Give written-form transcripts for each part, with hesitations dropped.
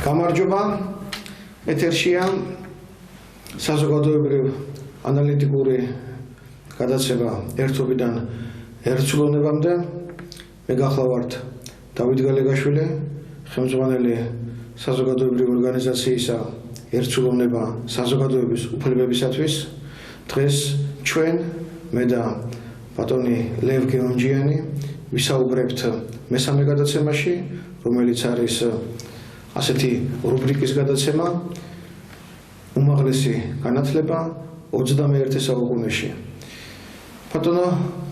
გამარჯობა ეთერშია საზოგადოებრივ ანალიტიკური გადაცემა ერთობიდან ერთსულოვნებამდე მე გახლავართ დავით გალეგაშვილი ხელმძღვანელი საზოგადოებრივი ორგანიზაციისა ერთსულოვნება საზოგადოების უფლებებისათვის დღეს ჩვენ მე და ბატონი ლევ გეონჯიანი ვისაუბრებთ მესამე გადაცემაში რომელიც არის ასეთი რუბრიკის გადაცემა უმაღლესი განათლება 21 საუკუნეში. ბატონო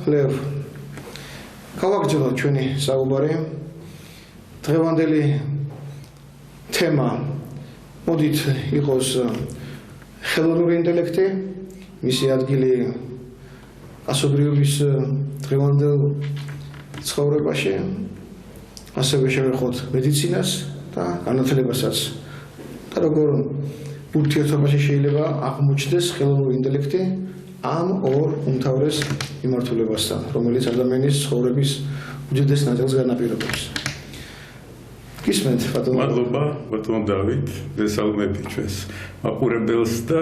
ლევ, გავაგრძელოთ ჩვენი საუბარი. დღევანდელი თემა მოდით იყოს ხელოვნური ინტელექტი, მისი ადგილი ასობრიობის დღევანდელ ცხოვრებაში, ასევე შევეხოთ მედიცინას და განათლებასაც და როგორ ურთიერთობაში შეიძლება აღმოჩნდეს ხელოვნური ინტელექტი ამ ორ უმთავრეს მიმართულებასთან, რომელიც ადამიანის ცხოვრების უდიდეს ნაწილს განაპირობებს. გისმენთ, ბატონო. მადლობა, ბატონო დავით, გესალმები ჩვენს მაყურებელს და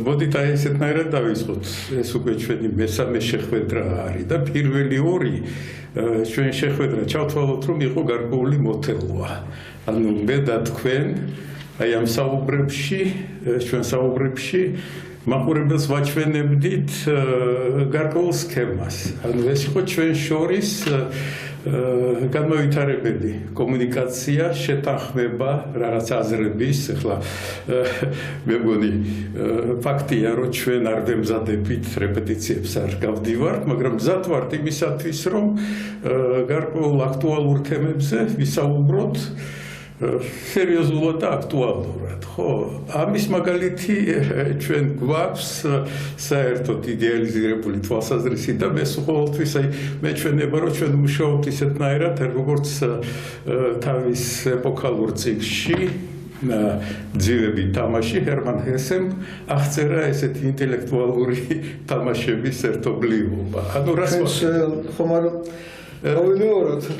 მოდით აი ესეთნაირად დავიწყოთ. ეს უკვე ჩვენი მესამე შეხვედრა არის და პირველი ორი ჩვენ შეხვედრა ჩავთვალოთ, რომ იყო გარკვეული მოთელვა. ანუ მე და თქვენ აი ამ საუბრებში, ჩვენ საუბრებში მაყურებელს ვაჩვენებდით გარკვეულ სქემას. ანუ ეს იყო ჩვენ შორის განმავითარებელი კომუნიკაცია, შეთანხმება რაღაც აზრების, ახლა მე მგონი ფაქტია, რომ ჩვენ არ ვემზადებით რეპეტიციებს არ გავდივართ, მაგრამ მზად ვართ იმისათვის, რომ გარკვეულ აქტუალურ თემებზე ვისაუბროთ სერიოზულად და აქტუალურად, ხო? ამის მაგალითი ჩვენ გვაქვს საერთოდ იდეალიზირებული თვალსაზრისი და მე ყოველთვის აი მეჩვენება, რომ ჩვენ მუშაობთ ისეთნაირად, როგორც თავის ეპოქალურ წიგნში ძივები თამაში ჰერმან ჰესემ აღწერა ესეთი ინტელექტუალური თამაშების ერთობლიობა. ანუ რას ხომ არ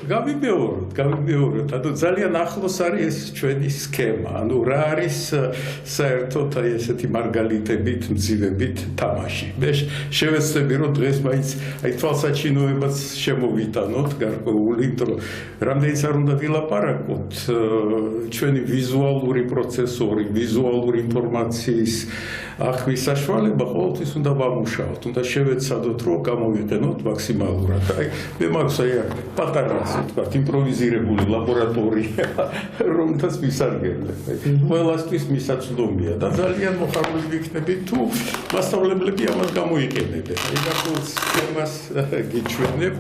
გავიმეოროთ. ანუ ძალიან ახლოს არის ეს ჩვენი სქემა. ანუ რა არის საერთოდ აი ესეთი მარგალიტებით, მძივებით თამაში. მე შევეცდები, რომ დღეს მაინც აი თვალსაჩინოებას შემოვიტანოთ გარკვეული, იმიტომ რომ რამდენიც არ უნდა ვილაპარაკოთ, ჩვენი ვიზუალური პროცესორი, ვიზუალური ინფორმაციის ახვის საშუალება ყოველთვის უნდა ვამუშაოთ, უნდა შევეცადოთ, რომ გამოვიყენოთ მაქსიმალურად. აი მე მაქვს აი პატარა ასე ვთქვათ, იმპროვიზირებული ლაბორატორია, რომელთაც ვისარგებლებ. ყველასთვის მისაწვდომია და ძალიან მოხარული ვიქნები თუ მასწავლებლები ამას გამოიყენებენ. აი გარკვეულ სქემას გიჩვენებ,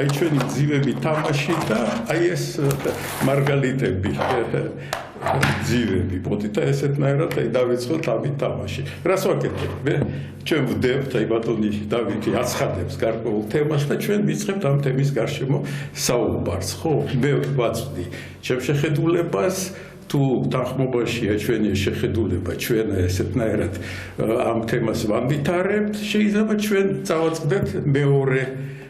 აი ჩვენი ძივები თამაში და აი ეს მარგალიტები. ძივები, მოდით ესეთნაირად აი დავიწყოთ ამით თამაში. რას ვაკეთებ? მე ჩვენ ვდებთ, აი ბატონი დავითი აცხადებს გარკვეულ თემას და ჩვენ ვიწყებთ ამ თემის გარშემო საუბარს, ხო? მე ვაწვდი ჩემ შეხედულებას თუ თანხმობაშია ჩვენი შეხედულება, ჩვენ ესეთნაირად ამ თემას ვამვითარებთ, შეიძლება ჩვენ წავაწყდეთ მეორე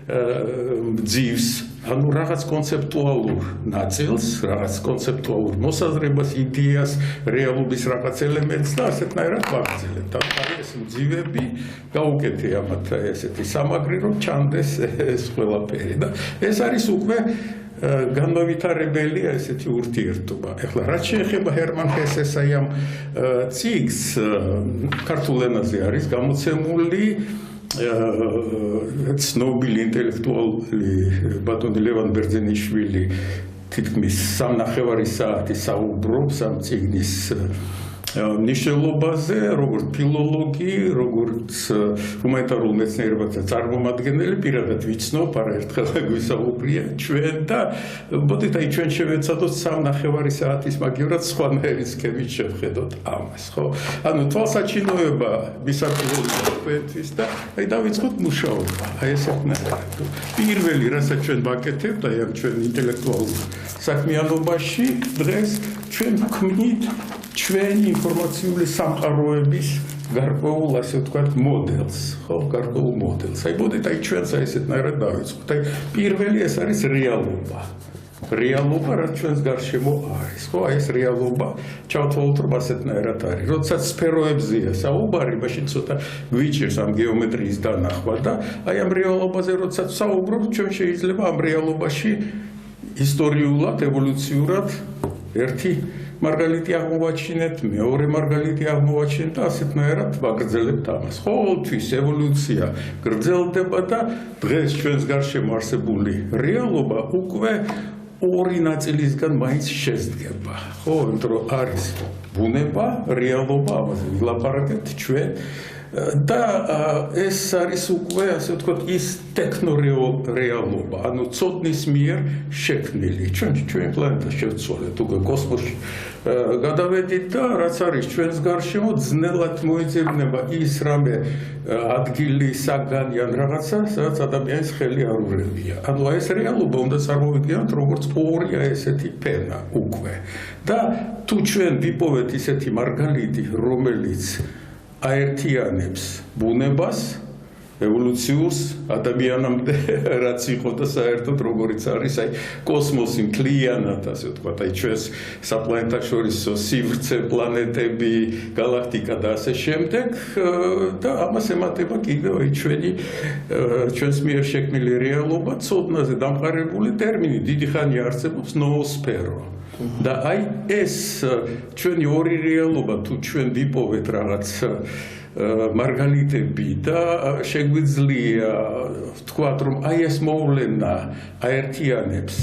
ძივს, ანუ რაღაც კონცეპტუალურ ნაწილს, რაღაც კონცეპტუალურ მოსაზრებას, იდეას, რეალობის რაღაც ელემენტს და ასეთნაირად ვაგრძელებთ. ანუ ეს ძივები გაუკეთე ამათ ესეთი სამაგრი, რომ ჩანდეს ეს ყველაფერი და ეს არის უკვე განმავითარებელი ესეთი ურთიერთობა. ეხლა რაც შეეხება ჰერმან ჰესეს აი ამ წიგნს, ქართულ ენაზე არის გამოცემული ცნობილი ინტელექტუალი ბატონი ლევან ბერძენიშვილი თითქმის 3.5 საათი საუბრობს ამ წიგნის მნიშვნელობაზე, როგორც ფილოლოგი, როგორც ჰუმანიტარულ მეცნიერებათა წარმომადგენელი, პირადად ვიცნობ, არაერთხელ გვისაუბრია ჩვენ და მოდით აი ჩვენ შევეცადოთ 3.5 საათის მაგივრად სხვანაირი სქემით შევხედოთ ამას, ხო? ანუ თვალსაჩინოება მისაწვდომია თქვენთვის და აი დავიწყოთ მუშაობა. აი ესეთნაირად. პირველი, რასაც ჩვენ ვაკეთებთ, აი ამ ჩვენ ინტელექტუალურ საქმიანობაში დღეს ჩვენ ვქმნით ჩვენი ინფორმაციული სამყაროების გარკვეულ, ასე ვთქვათ, მოდელს, ხო, გარკვეულ მოდელს. აი, მოდით, აი ჩვენც აი ესეთნაირად დავიწყოთ. აი, პირველი ეს არის რეალობა. რეალობა, რაც ჩვენს გარშემო არის. ხო, აი ეს რეალობა ჩავთვალოთ, რომ ასეთნაირად არის. როდესაც სფეროებზეა საუბარი, მაშინ ცოტა გვიჭირს ამ გეომეტრიის დანახვა და აი ამ რეალობაზე როდესაც საუბრობთ, ჩვენ შეიძლება ამ რეალობაში ისტორიულად, ევოლუციურად ერთი მარგალიტი აღმოვაჩინეთ, მეორე მარგალიტი აღმოვაჩინეთ და ასეთნაირად ვაგრძელებთ ამას. ყოველთვის ევოლუცია გრძელდება და დღეს ჩვენს გარშემო არსებული რეალობა უკვე ორი ნაწილისგან მაინც შედგება. ხო, იმიტომ რომ არის ბუნება, რეალობა, ამაზე ვილაპარაკებთ ჩვენ და ეს არის უკვე, ასე ვთქვათ, ის ტექნორეალობა, ანუ ცოდნის მიერ შექმნილი. ჩვენ პლანეტას შევცვალეთ უკვე კოსმოსში გადავედით და რაც არის ჩვენს გარშემო ძნელად მოიძებნება ის რამე ადგილი, საგანი ან რაღაცა, სადაც ადამიანის ხელი არ ურევია. ანუ ეს რეალობა უნდა წარმოვიდგინოთ როგორც ორი ესეთი ფენა უკვე. და თუ ჩვენ ვიპოვეთ ისეთი მარგალიტი, რომელიც აერთიანებს ბუნებას, ევოლუციურს, ადამიანამდე რაც იყო და საერთოდ როგორიც არის, აი კოსმოსი მთლიანად, ასე ვთქვათ, აი ჩვენს საპლანეტაშორისო სივრცე, პლანეტები, galaktika და ასე შემდეგ და ამას ემატება კიდევ აი ჩვენს მიერ შექმნილი რეალობა, ცოდნაზე დამყარებული ტერმინი, დიდი ხანია არსებობს ნოოსფერო. და აი ეს ჩვენი ორი რეალობა თუ ჩვენ ვიპოვეთ რაღაც მარგალიტები და შეგვიძლია ვთქვათ რომ აი ეს მოვლენა აერთიანებს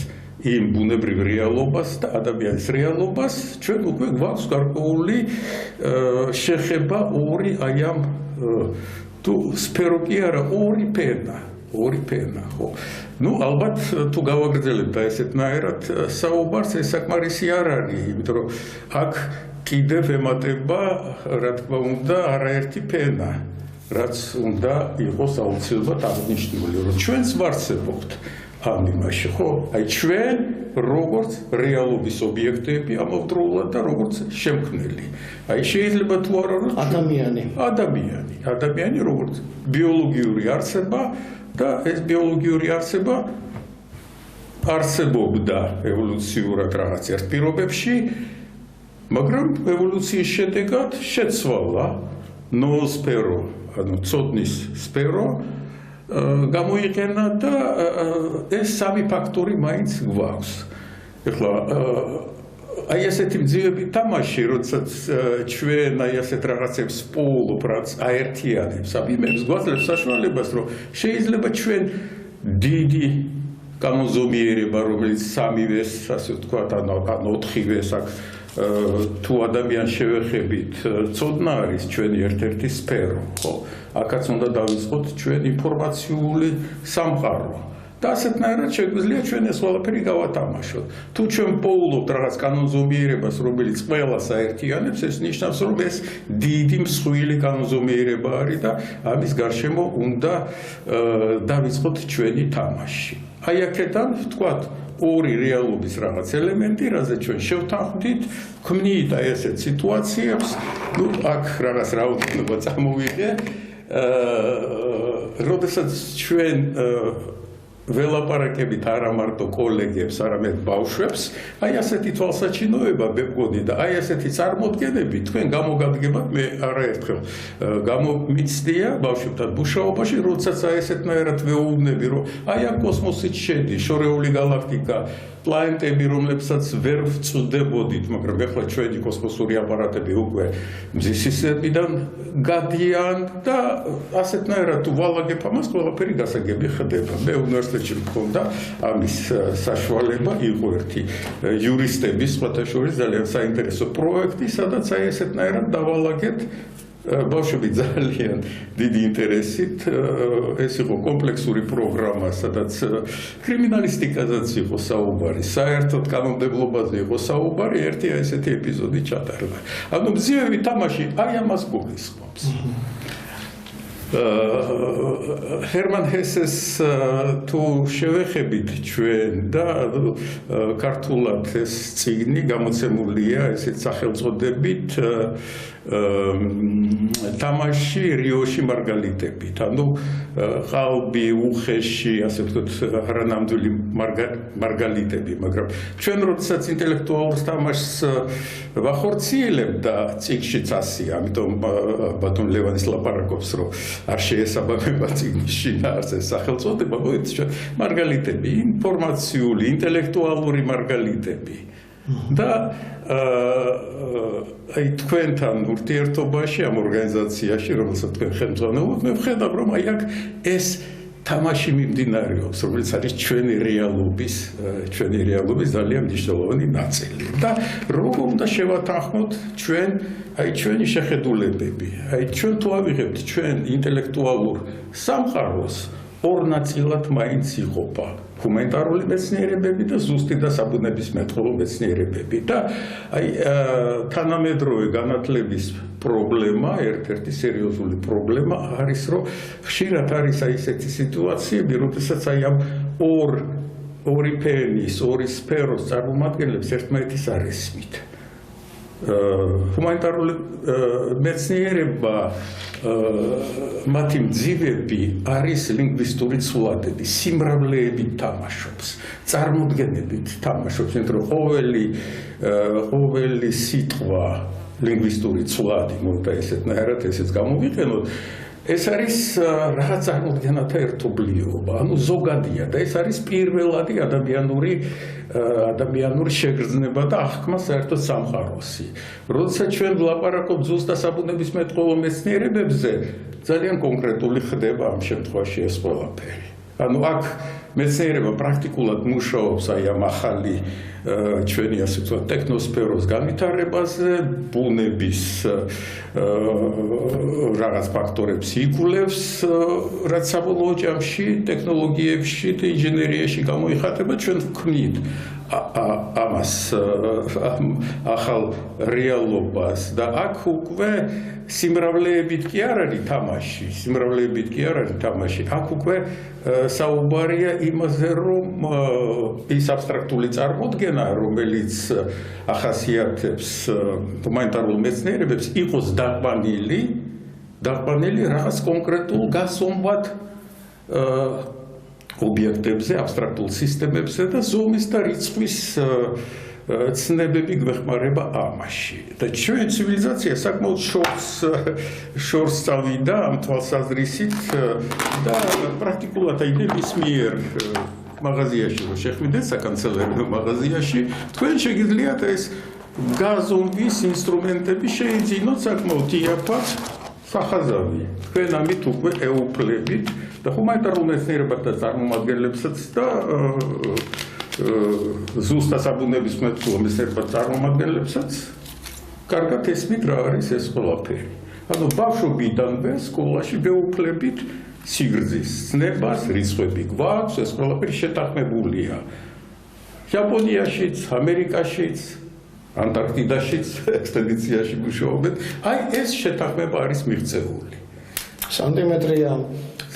იმ ბუნებრივ რეალობას და ადამიანის რეალობას ჩვენ უკვე გვაქვს გარკვეული შეხება ორი აი ამ თუ სფერო კი არა ორი ფენა ხო ну ალბათ თუ გავაგრძელებთ ესეთნაირად საუბარს ეს საკმარისი არ არის იმიტომ რომ აქ კიდევ ემატება რა თქმა უნდა არაერთი ფენა რაც უნდა იყოს აუცილებლად აღნიშნული რომ ჩვენს ვარსებობთ ამ იმაში ხო აი ჩვენ როგორც რეალობის ობიექტები ამავდროულად და როგორც შემქმნელი აი შეიძლება თუ არა რომ ადამიანი როგორც ბიოლოგიური არსება და ეს ბიოლოგიური არსება არსებობდა ევოლუციურად რაღაც ერთ პირობებში, მაგრამ ევოლუციის შედეგად შეცვალა ნოოსფერო, ანუ ცოდნის სფერო, გამოიყენა და ეს სამი ფაქტორი მაინც გვაქვს. ეხლა აი ესეთი მძივები თამაში, როდესაც ჩვენ აი ასეთ რაღაცებს პოულობ, რაც აერთიანებს, იმებს გვაძლევს საშუალებას, რომ შეიძლება ჩვენ დიდი კანონზომიერება, რომელიც სამივეს, ასე ვთქვათ, ან ოთხივეს აქ თუ ადამიანს შევეხებით, ცოდნა არის ჩვენი ერთ-ერთი სფერო, ხო? აქაც უნდა დავიწყოთ ჩვენ ინფორმაციული სამყარო. და ასეთნაირად შეგვიძლია ჩვენ ეს ყველაფერი გავათამაშოთ. თუ ჩვენ პოულობთ რაღაც კანონზომიერებას, რომელიც ყველას აერთიანებს, ეს ნიშნავს, რომ ეს დიდი მსხვილი კანონზომიერება არის და ამის გარშემო უნდა დავიწყოთ ჩვენი თამაში. აი აქედან ვთქვათ, ორი რეალობის რაღაც ელემენტი, რაზეც ჩვენ შევთანხმდით, ქმნით აი ესეთ სიტუაციებს, ну აქ რაღაც რაოდენობა წამოვიღე, როდესაც ჩვენ ველაპარაკებით არა მარტო კოლეგებს, არამედ ბავშვებს, აი ასეთი თვალსაჩინოება მეგონი და აი ასეთი წარმოდგენები თქვენ გამოგადგებათ, მე არაერთხელ გამომიცდია ბავშვებთან მუშაობაში, როდესაც აი ესეთნაირად ვეუბნები, რომ აი ამ კოსმოსით შედის შორეული galaktika, პლანეტები, რომლებსაც ვერ ვწვდებოდით, მაგრამ ახლა ჩვენი კოსმოსური აპარატები უკვე მზის სისტემიდან გადიან და ასეთნაირად თუ ვალაგებ ამას, ყველაფერი გასაგები ხდება. მე უნივერსიტეტში მქონდა ამის საშუალება, იყო ერთი იურისტების სხვათა შორის ძალიან საინტერესო პროექტი, სადაც აი ესეთნაირად დავალაგეთ ბავშვები ძალიან დიდი ინტერესით ეს იყო კომპლექსური პროგრამა, სადაც კრიმინალისტიკაზეც იყო საუბარი, საერთოდ კანონმდებლობაზე იყო საუბარი, ერთი ესეთი ეპიზოდი ჩატარდა. ანუ მძივები თამაში აი ამას გულისხმობს. ჰერმან ჰესეს თუ შევეხებით ჩვენ და ქართულად ეს წიგნი გამოცემულია ესეთ სახელწოდებით თამაში რიოში მარგალიტებით, ანუ ყალბი, უხეში, ასე ვთქვათ, არანამდვილი მარგალიტები, მაგრამ ჩვენ როდესაც ინტელექტუალურ თამაშს ვახორციელებთ და წიგნშიც ასია, ამიტომ ბატონ ლევანის ლაპარაკობს, რომ არ შეესაბამება წიგნის შინაარსს ეს სახელწოდება, მოიცით ჩვენ მარგალიტები, ინფორმაციული, ინტელექტუალური მარგალიტები. და აი თქვენთან ურთიერთობაში ამ ორგანიზაციაში, რომელსაც თქვენ ხელმძღვანელობთ, მე ვხედავ, რომ აი აქ ეს თამაში მიმდინარეობს, რომელიც არის ჩვენი რეალობის ძალიან მნიშვნელოვანი ნაწილი. და როგორ უნდა შევათანხმოთ ჩვენ აი ჩვენი შეხედულებები, აი ჩვენ თუ ავიღებთ ჩვენ ინტელექტუალურ სამყაროს ორ ნაწილად მაინც იყოფა. ჰუმანიტარული მეცნიერებები და ზუსტი და საბუნებისმეტყველო მეცნიერებები და აი თანამედროვე განათლების პრობლემა, ერთ-ერთი სერიოზული პრობლემა არის, რომ ხშირად არის აი ესეთი სიტუაციები, როდესაც აი ამ ორი ფენის, ორი სფეროს წარმომადგენლებს ერთმანეთის არ ესმით. ჰუმანიტარული მეცნიერება მათი მძივები არის ლინგვისტური ცვლადები, სიმრავლეებით თამაშობს, წარმოდგენებით თამაშობს, იმიტომ რომ ყოველი სიტყვა ლინგვისტური ცვლადი, მოითა ესეთნაირად ესეც გამოვიყენოთ, ეს არის რაღაც წარმოდგენათა ერთობლიობა, ანუ ზოგადია და ეს არის პირველადი ადამიანური შეგრძნება და აღქმა საერთოდ სამყაროსი. როდესაც ჩვენ ვლაპარაკობთ ზუსტ საბუნებისმეტყველო მეცნიერებებზე, ძალიან კონკრეტული ხდება ამ შემთხვევაში ეს ყველაფერი. ანუ აქ მეცნიერება პრაქტიკულად მუშაობს აი ამ ახალი ჩვენი ასე ვთქვათ ტექნოსფეროს განვითარებაზე, ბუნების რაღაც ფაქტორებს იკვლევს, რაც საბოლოო ჯამში ტექნოლოგიებში და ინჟინერიაში გამოიხატება, ჩვენ ვქმნით ამას ახალ რეალობას და აქ უკვე სიმრავლეებით კი არ არის თამაში, აქ უკვე საუბარია იმაზე, რომ ის აბსტრაქტული წარმოდგენა, რომელიც ახასიათებს ჰუმანიტარულ მეცნიერებებს, იყოს დაყვანილი რაღაც კონკრეტულ გასომვად ობიექტებზე, აბსტრაქტულ სისტემებზე და ზომის და რიცხვის ცნებები გვეხმარება ამაში. და ჩვენ ცივილიზაცია საკმაოდ შორს წავიდა ამ თვალსაზრისით და პრაქტიკულად აი ნებისმიერ მაღაზიაში რომ შეხვიდეთ, საკანცელერიო მაღაზიაში, თქვენ შეგიძლიათ ეს გაზომვის ინსტრუმენტები შეიძინოთ საკმაოდ იაფად სახაზავი. თქვენ ამით უკვე ეუფლებით და ჰუმანიტარულ მეცნიერებათა წარმომადგენლებსაც და ზუსტ საბუნებისმეტყველო მეცნიერებათა წარმომადგენლებსაც კარგად ესმით რა არის ეს ყველაფერი. ანუ ბავშვობიდანვე სკოლაში ვეუფლებით სიგრძის ცნებას, რიცხვები გვაქვს, ეს ყველაფერი შეთანხმებულია. იაპონიაშიც, ამერიკაშიც, ანტარქტიდაშიც ექსპედიციაში მუშაობენ. აი ეს შეთანხმება არის მიღწეული. სანტიმეტრია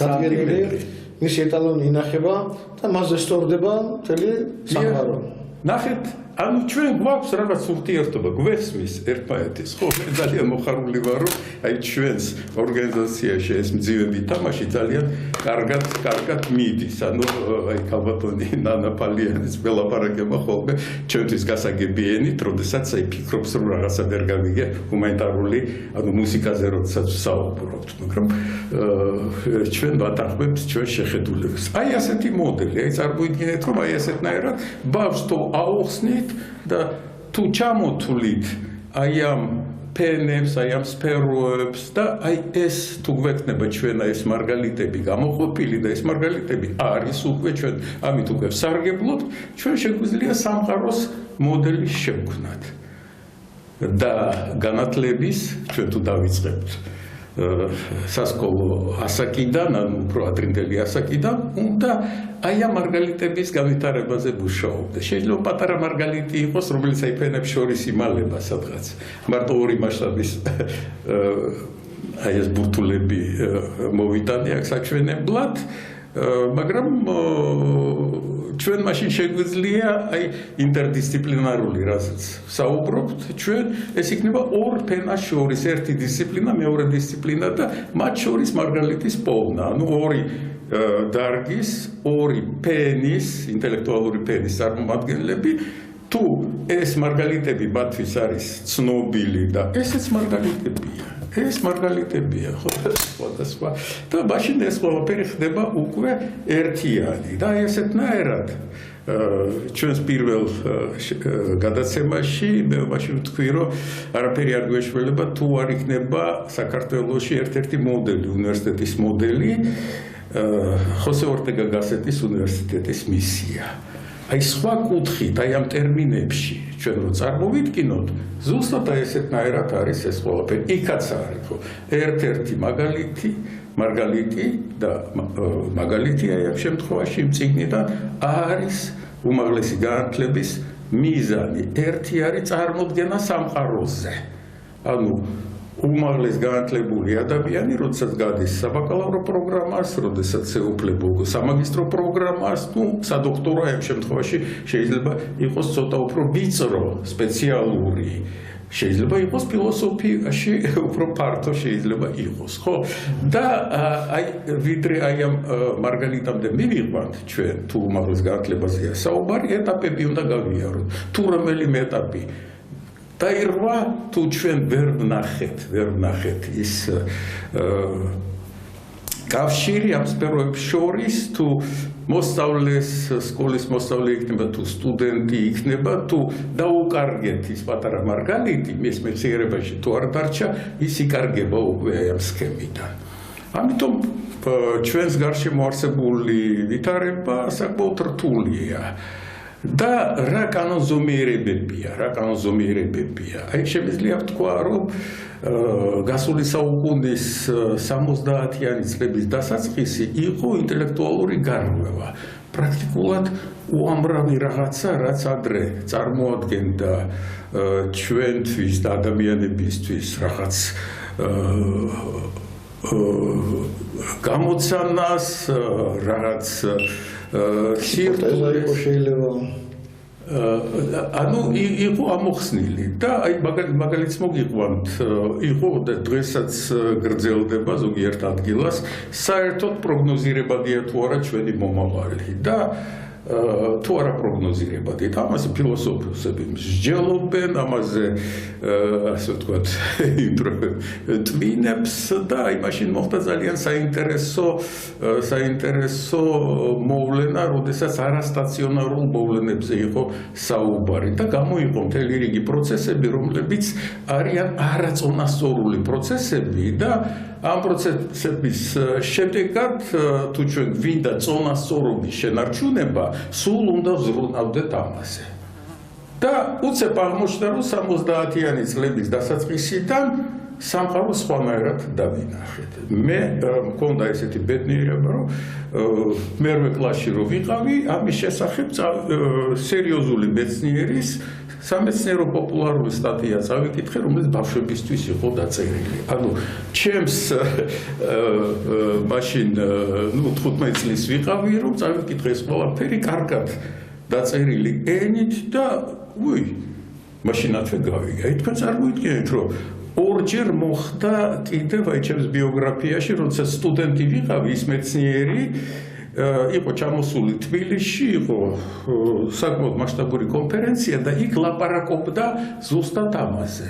დადგენილი, მისი ეტალონი ინახება და მასზე სწორდება მთელი სამყარო. ნახეთ, ანუ ჩვენ გვაქვს რაღაც ურთიერთობა, გვესმის ერთმანეთის, ხო, მე ძალიან მოხარული ვარ, რომ აი ჩვენს ორგანიზაციაში ეს მძივები თამაში ძალიან კარგად მიდის. ანუ აი ქალბატონი ნანა პალიანის ველაპარაკება ხოლმე ჩვენთვის გასაგებიანით, როდესაც აი ფიქრობს, რომ რაღაცა ვერ გამიგე ჰუმანიტარული, ანუ მუსიკაზე როდესაც ვსაუბრობთ, მაგრამ ჩვენ ვატარებთ ჩვენ შეხედულებას. აი ასეთი მოდელი, აი წარმოიდგინეთ, რომ აი ასეთნაირად ბავშვს თუ აუხსნით და თუ ჩამოთვლით აი ამ ფენებს, აი ამ სფეროებს და აი ეს თუ გვექნება ჩვენ ეს მარგალიტები გამოყოფილი და ეს მარგალიტები არის უკვე ჩვენ ამით უკვე ვსარგებლობთ, ჩვენ შეგვიძლია სამყაროს მოდელი შევქმნათ. და განათლების ჩვენ თუ დავიწყებთ სასკოლო ასაკიდან, ანუ უფრო ადრინდელი ასაკიდან, უნდა აი ამ მარგალიტების განვითარებაზე მუშაობდეს. შეიძლება პატარა მარგალიტი იყოს, რომელიც აი ფენებს შორის იმალება სადღაც. მარტო ორი მასშტაბის აი ეს ბურთულები მოვიტანე აქ საჩვენებლად, მაგრამ ჩვენ მაშინ შეგვიძლია აი ინტერდისციპლინარული რასაც საუბრობთ, ჩვენ ეს იქნება ორ ფენას შორის ერთი დისციპლინა, მეორე დისციპლინა და მათ შორის მარგალიტის პოვნა, ანუ ორი დარგის, ორი ფენის, ინტელექტუალური ფენის წარმომადგენლები თუ ეს მარგალიტები მათთვის არის ცნობილი და ესეც მარგალიტებია. ეს მარგალიტებია, ხო, სხვადასხვა და მაშინ ეს ყველაფერი ხდება უკვე ერთიანი და ესეთნაირად ჩვენს პირველ გადაცემაში მე მაშინ ვთქვი, რომ არაფერი არ გვეშველება თუ არ იქნება საქართველოში ერთ-ერთი მოდელი, უნივერსიტეტის მოდელი, ხოსე ორტეგა გასეტის უნივერსიტეტის მისია. აი სხვა კუთხით, აი ამ ტერმინებში ჩვენ რო წარმოვიდგინოთ, ზუსტად აი ესეთნაირად არის ეს ყველაფერი. იქაც არის, ხო, ერთ-ერთი მარგალიტი და მაგალითი აი ამ შემთხვევაში იმ წიგნიდან არის უმაღლესი განათლების მიზანი. ერთი არის წარმოდგენა სამყაროზე. ანუ უმაღლეს განათლებული ადამიანი, როდესაც გადის საბაკალავრო პროგრამას, როდესაც ეუფლებო სამაგისტრო პროგრამას, ну, სადოქტორო ამ შემთხვევაში შეიძლება იყოს ცოტა უფრო ვიწრო, სპეციალური, შეიძლება იყოს ფილოსოფიაში უფრო ფართო შეიძლება იყოს, ხო? და აი ვიდრე აი ამ მარგალიტამდე მივიყვანთ ჩვენ თუ უმაღლეს განათლებაზეა საუბარი, ეტაპები უნდა გავიაროთ. თუ რომელიმე ეტაპი დაირღვა, თუ ჩვენ ვერ ვნახეთ ის კავშირი ამ სფეროებს შორის, თუ მოსწავლეს, სკოლის მოსწავლე იქნება, თუ სტუდენტი იქნება, თუ დაუკარგეთ ის პატარა მარგალიტი, მის მეციერებაში თუ არ დარჩა, ის იკარგება უკვე ამ სქემიდან. ამიტომ ჩვენს გარშემო არსებული ვითარება საკმაოდ რთულია. და რა კანონზომიერებებია. აი შემიძლია ვთქვა, რომ გასული საუკუნის 70-იანი წლების დასაწყისი იყო ინტელექტუალური გარღვევა. პრაქტიკულად უამრავი რაღაცა, რაც ადრე წარმოადგენდა ჩვენთვის და ადამიანებისთვის რაღაც გამოცანას, რაღაც სიურპრიზა იყო შეიძლება. ანუ იყო ამოხსნილი და აი მაგალითს მოგიყვანთ, იყო და დღესაც გრძელდება ზოგიერთ ადგილას საერთოდ პროგნოზირებადია თუ არა ჩვენი მომავალი და თუ არა პროგნოზირებადია. ამაზე ფილოსოფოსები მსჯელობენ, ამაზე ასე ვთქვათ, ტვინებს და აი მაშინ მოხდა ძალიან საინტერესო მოვლენა, როდესაც არასტაციონარულ მოვლენებზე იყო საუბარი და გამოიყო მთელი რიგი პროცესები, რომლებიც არიან არაწონასწორული პროცესები და ამ პროცესების შედეგად თუ ჩვენ გვინდა წონასწორობის შენარჩუნება, სულ უნდა ვზრუნავდეთ ამაზე. და უცებ აღმოჩნდა, რომ 70-იანი წლების დასაწყისიდან სამყარო სხვანაირად დავინახეთ. მე მქონდა ესეთი ბედნიერება, რომ მერვე კლასში რო ვიყავი, ამის შესახებ სერიოზული მეცნიერის სამეცნიერო პოპულარული სტატია წავიკითხე, რომელიც ბავშვებისთვის იყო დაწერილი. ანუ ჩემს მაშინ 15 წლის ვიყავი, რომ წავიკითხე ეს ყველაფერი კარგად დაწერილი ენით და მაშინათვე გავიგე. აი თქვენ წარმოიდგინეთ, რომ ორჯერ მოხდა კიდევ აი ჩემს ბიოგრაფიაში, როდესაც სტუდენტი ვიყავი, ის მეცნიერი იყო ჩამოსული თბილისში, იყო საკმაოდ მასშტაბური კონფერენცია და იქ ლაპარაკობდა ზუსტად ამაზე.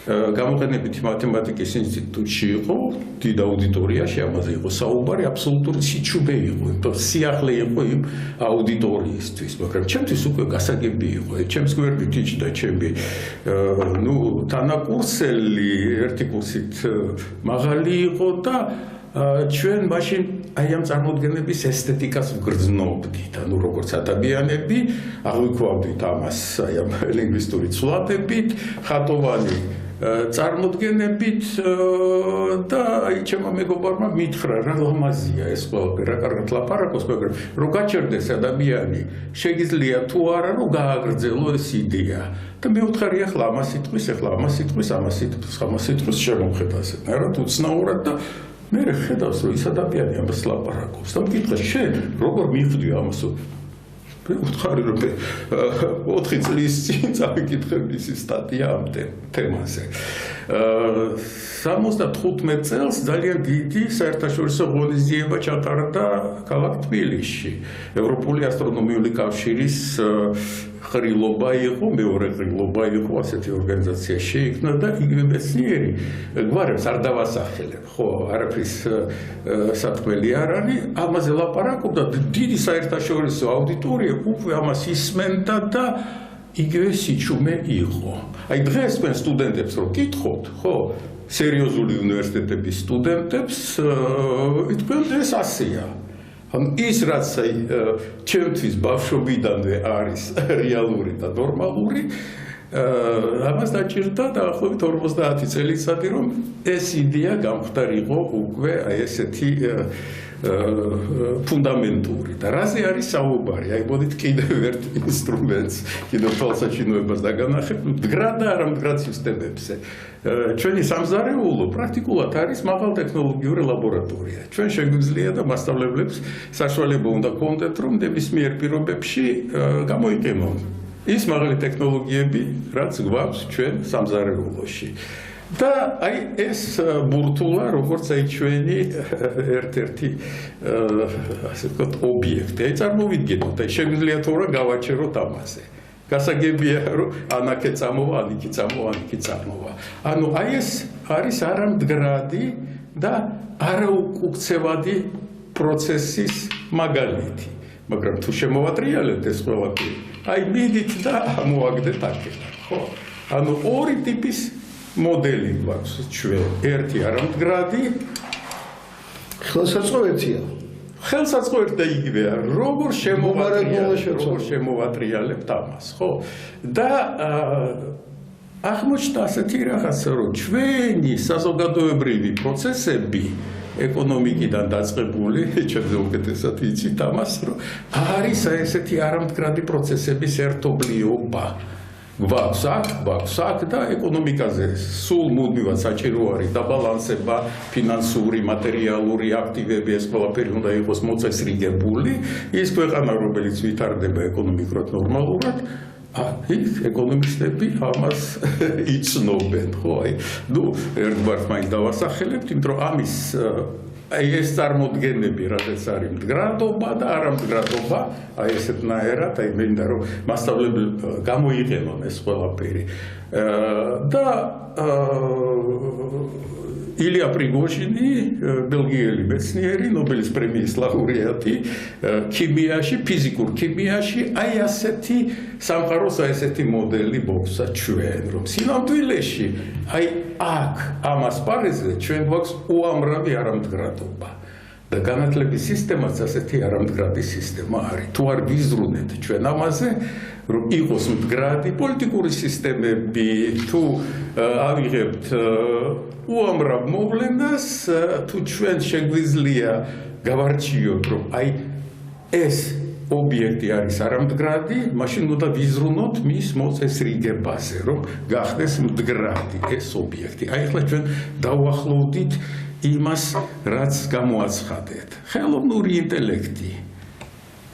გამოყენებითი მათემატიკის ინსტიტუტში იყო, დიდ აუდიტორიაში ამაზე იყო საუბარი, აბსოლუტური სიჩუბე იყო, სიახლე იყო იმ აუდიტორიისთვის, მაგრამ ჩემთვის უკვე გასაგები იყო, ჩემს გვერდით იჯდა ჩემი თანაკურსელი, ერთი კურსით მაღალი იყო და ჩვენ მაშინ აი ამ წარმოდგენების ესთეტიკას ვგრძნობდით, ანუ როგორც ადამიანები, აღვიქვავდით ამას აი ამ ლინგვისტური ცვლადებით, ხატოვანი წარმოდგენებით და აი ჩემო მეგობარმა მითხრა რა ლამაზია ეს ყველაფერი რა კარგად ლაპარაკობს მაგრამ რომ გაჩერდეს ადამიანი შეგიძლია თუ არა რომ გააგრძელო ეს იდეა და მე ვთხარი ახლა ამას სიტყვის შემოხედა ასეთნაირად უცნაურად და მე ხედავს რომ ის ადამიანი ამას ლაპარაკობს და მკითხა შენ როგორ მიხვდი ამას ვთხარი რომ 4 წლის წინ წავიკითხე მისი სტატია ამ თემაზე 75 წელს ძალიან დიდი საერთაშორისო ღონისძიება ჩატარდა ქალაქ თბილისში ევროპული ასტრონომიული კავშირის ხრილობა იყო მეორე ხრილობა იყო ასეთი ორგანიზაცია შეიქმნა და იგივე მეცნიერი გვარებს არ დავასახელებ ხო არაფრის სათქმელი არ არის ამაზე ლაპარაკობდა დიდი საერთაშორისო აუდიტორია უკვე ამას ისმენდა და იგივე სიჩუმე იყო აი დღეს მე სტუდენტებს რო კითხოთ ხო სერიოზული უნივერსიტეტების სტუდენტებს იტყვიან ეს ასეა ან ის რაც ჩემთვის ბავშვობიდანვე არის რეალური და ნორმალური ამას დაჭირდა დაახლოებით 50 წელიწადი რომ ეს იდეა გამხდარიყო უკვე აი ესეთი ფუნდამენტური და რაზე არის საუბარი აი მოდით კიდევ ერთ ინსტრუმენტს კიდევ თვალსაჩინოებას დაგანახებ მდგრად და არამდგრად სისტემებზე ჩვენი სამზარეულო პრაქტიკულად არის მაღალტექნოლოგიური ლაბორატორია ჩვენ შეგვიძლია და მასწავლებლებს საშუალება უნდა გქონდეთ რომ ნებისმიერ პირობებში გამოიყენონ ის მაღალი ტექნოლოგიები რაც გვაქვს ჩვენ სამზარეულოში და აი ეს ბურთულა როგორც აი ჩვენი ერთ-ერთი ასე ვთქვათ ობიექტი აი წარმოვიდგინოთ აი შეგვიძლია თუ რა გავაჩეროთ ამაზე გასაგებია რომ ანაკე წამოვა ანიკი წამოვა ანუ აი ეს არის არამდგრადი და არაუკუქცევადი პროცესის მაგალითი მაგრამ თუ შემოვატრიალებთ ეს ყველაფერი აი მიდით და მოაგდეთ აქედან ხო ანუ ორი ტიპის მოდელი გვაქვს ჩვენ ერთი არამდგრადი ხელსაწყოეთი და იგივეა როგორ შემოვატრიალებთ ამას ხო და აღმოჩნდა ასეთი რაღაცა რომ ჩვენი საზოგადოებრივი პროცესები ეკონომიკიდან დაწყებული ჩემზე უკეთესად იცით ამას რომ არის ესეთი არამდგრადი პროცესების ერთობლიობა გვაქვს აქ და ეკონომიკაზე სულ მუდმივად საჭირო არის დაბალანსება ფინანსური მატერიალური აქტივები ეს ყველაფერი უნდა იყოს მოწესრიგებული ის ქვეყანა რომელიც ვითარდება ეკონომიკურად ნორმალურად იქ ეკონომისტები ამას იცნობენ ხო აი ნუ ერთგვარს მაინც დავასახელებთ იმიტომ რომ ამის აი ეს წარმოდგენები რაღაც არის მდგრადობა და არამდგრადობა აი ესეთნაირად აი მე მინდა რომ მასშტაბები გამოიყენონ ეს ყველაფერი და ილია პრიგოჟინი ბელგიელი მეცნიერი ნობელის პრემიის ლაურეატი ქიმიაში ფიზიკურ ქიმიაში აი ასეთი სამყაროს აი ესეთი მოდელი მოვსა ჩვენ რომ სინამდვილეში აი აქ ამ ასპარეზზე ჩვენ გვაქვს უამრავი არამდგრადობა და განათლების სისტემაც ასეთი არამდგრადი სისტემა არის თუ არ ვიზრუნეთ ჩვენ ამაზე რომ იყოს მდგრადი პოლიტიკური სისტემები თუ ავიღებთ უამრავ მოვლენას თუ ჩვენ შეგვიძლია გავარჩიოთ რომ აი ეს ობიექტი არის არამდგრადი მაშინ უნდა ვიზრუნოთ მის მოწესრიგებაზე რომ გახდეს მდგრადი ეს ობიექტი აი ახლა ჩვენ დავუახლოვდით იმას რაც გამოაცხადეთ ხელოვნური ინტელექტი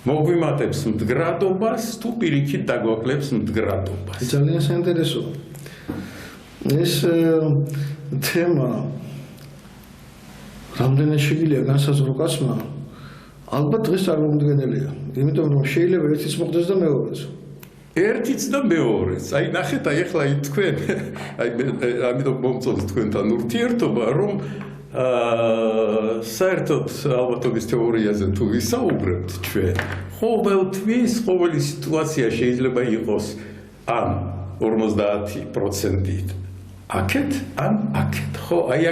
მოგვიმატებს მდგრადობას თუ პირიქით დაგვაკლებს მდგრადობას ძალიან საინტერესოა ეს თემა რამდენად შეგვიძლია განსაზღვრო კაცმა ალბათ დღეს წარმომდგენელია იმიტომ რომ შეიძლება ერთიც მოხდეს და მეორეც ერთიც და მეორეც აი ნახეთ აი ახლა თქვენ აი ამიტომ მომწონს თქვენთან ურთიერთობა რომ საერთოდ ალბათობის თეორიაზე თუ ვისაუბრებთ ჩვენ ყოველთვის ყოველი სიტუაცია შეიძლება იყოს ან 50% აქეთ ან აქეთ ხო აი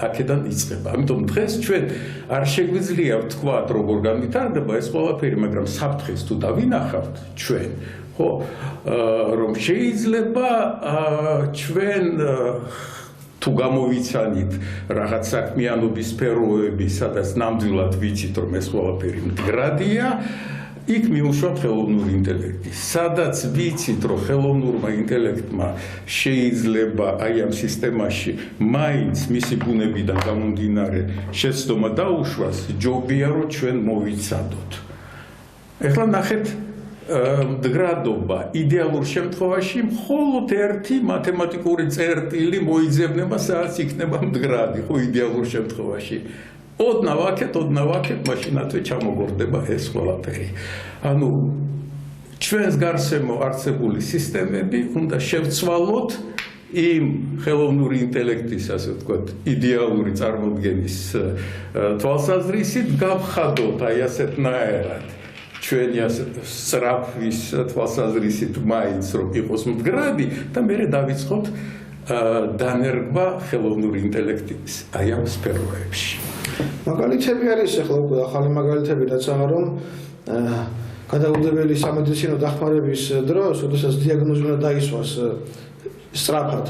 აქედან იწყება ამიტომ დღეს ჩვენ არ შეგვიძლია ვთქვათ როგორ განვითარდება ეს ყველაფერი მაგრამ საფრთხეს თუ დავინახავთ ჩვენ ხო რომ შეიძლება ჩვენ თუ გამოვიცანით რაღაც საქმიანობის სფეროები, სადაც ნამდვილად ვიცით რომ ეს ყველაფერი მდგრადია, იქ მიუშვათ ხელოვნური ინტელექტი. სადაც ვიცით რომ ხელოვნურმა ინტელექტმა შეიძლება აი ამ სისტემაში მაინც მისი ბუნებიდან გამომდინარე შეცდომა დაუშვას, ჯობია რომ ჩვენ მოვიცადოთ. ეხლა ნახეთ მდგრადობა იდეალურ შემთხვევაში მხოლოდ ერთი მათემატიკური წერტილი მოიძებნება, სადაც იქნება მდგრადი, ხო იდეალურ შემთხვევაში. ოდნავ აქეთ, მაშინათვე ჩამოგორდება ეს ყველაფერი. ანუ ჩვენს გარსემო არსებული სისტემები უნდა შევცვალოთ იმ ხელოვნური ინტელექტის, ასე ვთქვათ, იდეალური წარმოდგენის თვალსაზრისით, გავხადოთ აი ასეთნაირად ჩვენი სწრაფვის თვალსაზრისით მაინც რომ იყოს მდგრადი და მერე დავიწყოთ დანერგვა ხელოვნური ინტელექტის აი ამ სფეროებში. მაგალითები არის ახლა უკვე ახალი მაგალითები დაცამა რომ გადაუდებელი სამედიცინო დახმარების დროს, როდესაც დიაგნოზი უნდა დაისვას სწრაფად,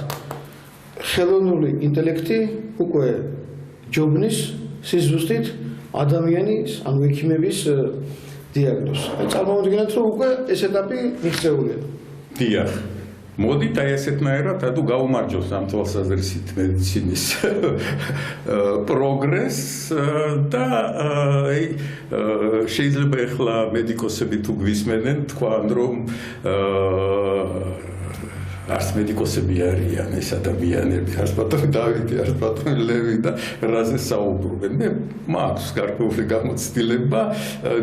ხელოვნური ინტელექტი უკვე ჯობნის სიზუსტით ადამიანის, ანუ ექიმების დიაგნოზს. წარმოვიდგინეთ, რომ უკვე ეს ეტაპი მიღწეულია. დიახ. მოდით აი ესეთნაირად ადუ გაუმარჯოს ამ თვალსაზრისით მედიცინის პროგრესს და შეიძლება ახლა მედიკოსები თუ გვისმენენ თქვან რომ არც მედიკოსები არიან ეს ადამიანები, არც ბატონი დავითი, არც ბატონი ლევი და რაზე საუბრობენ. მე მაქვს გარკვეული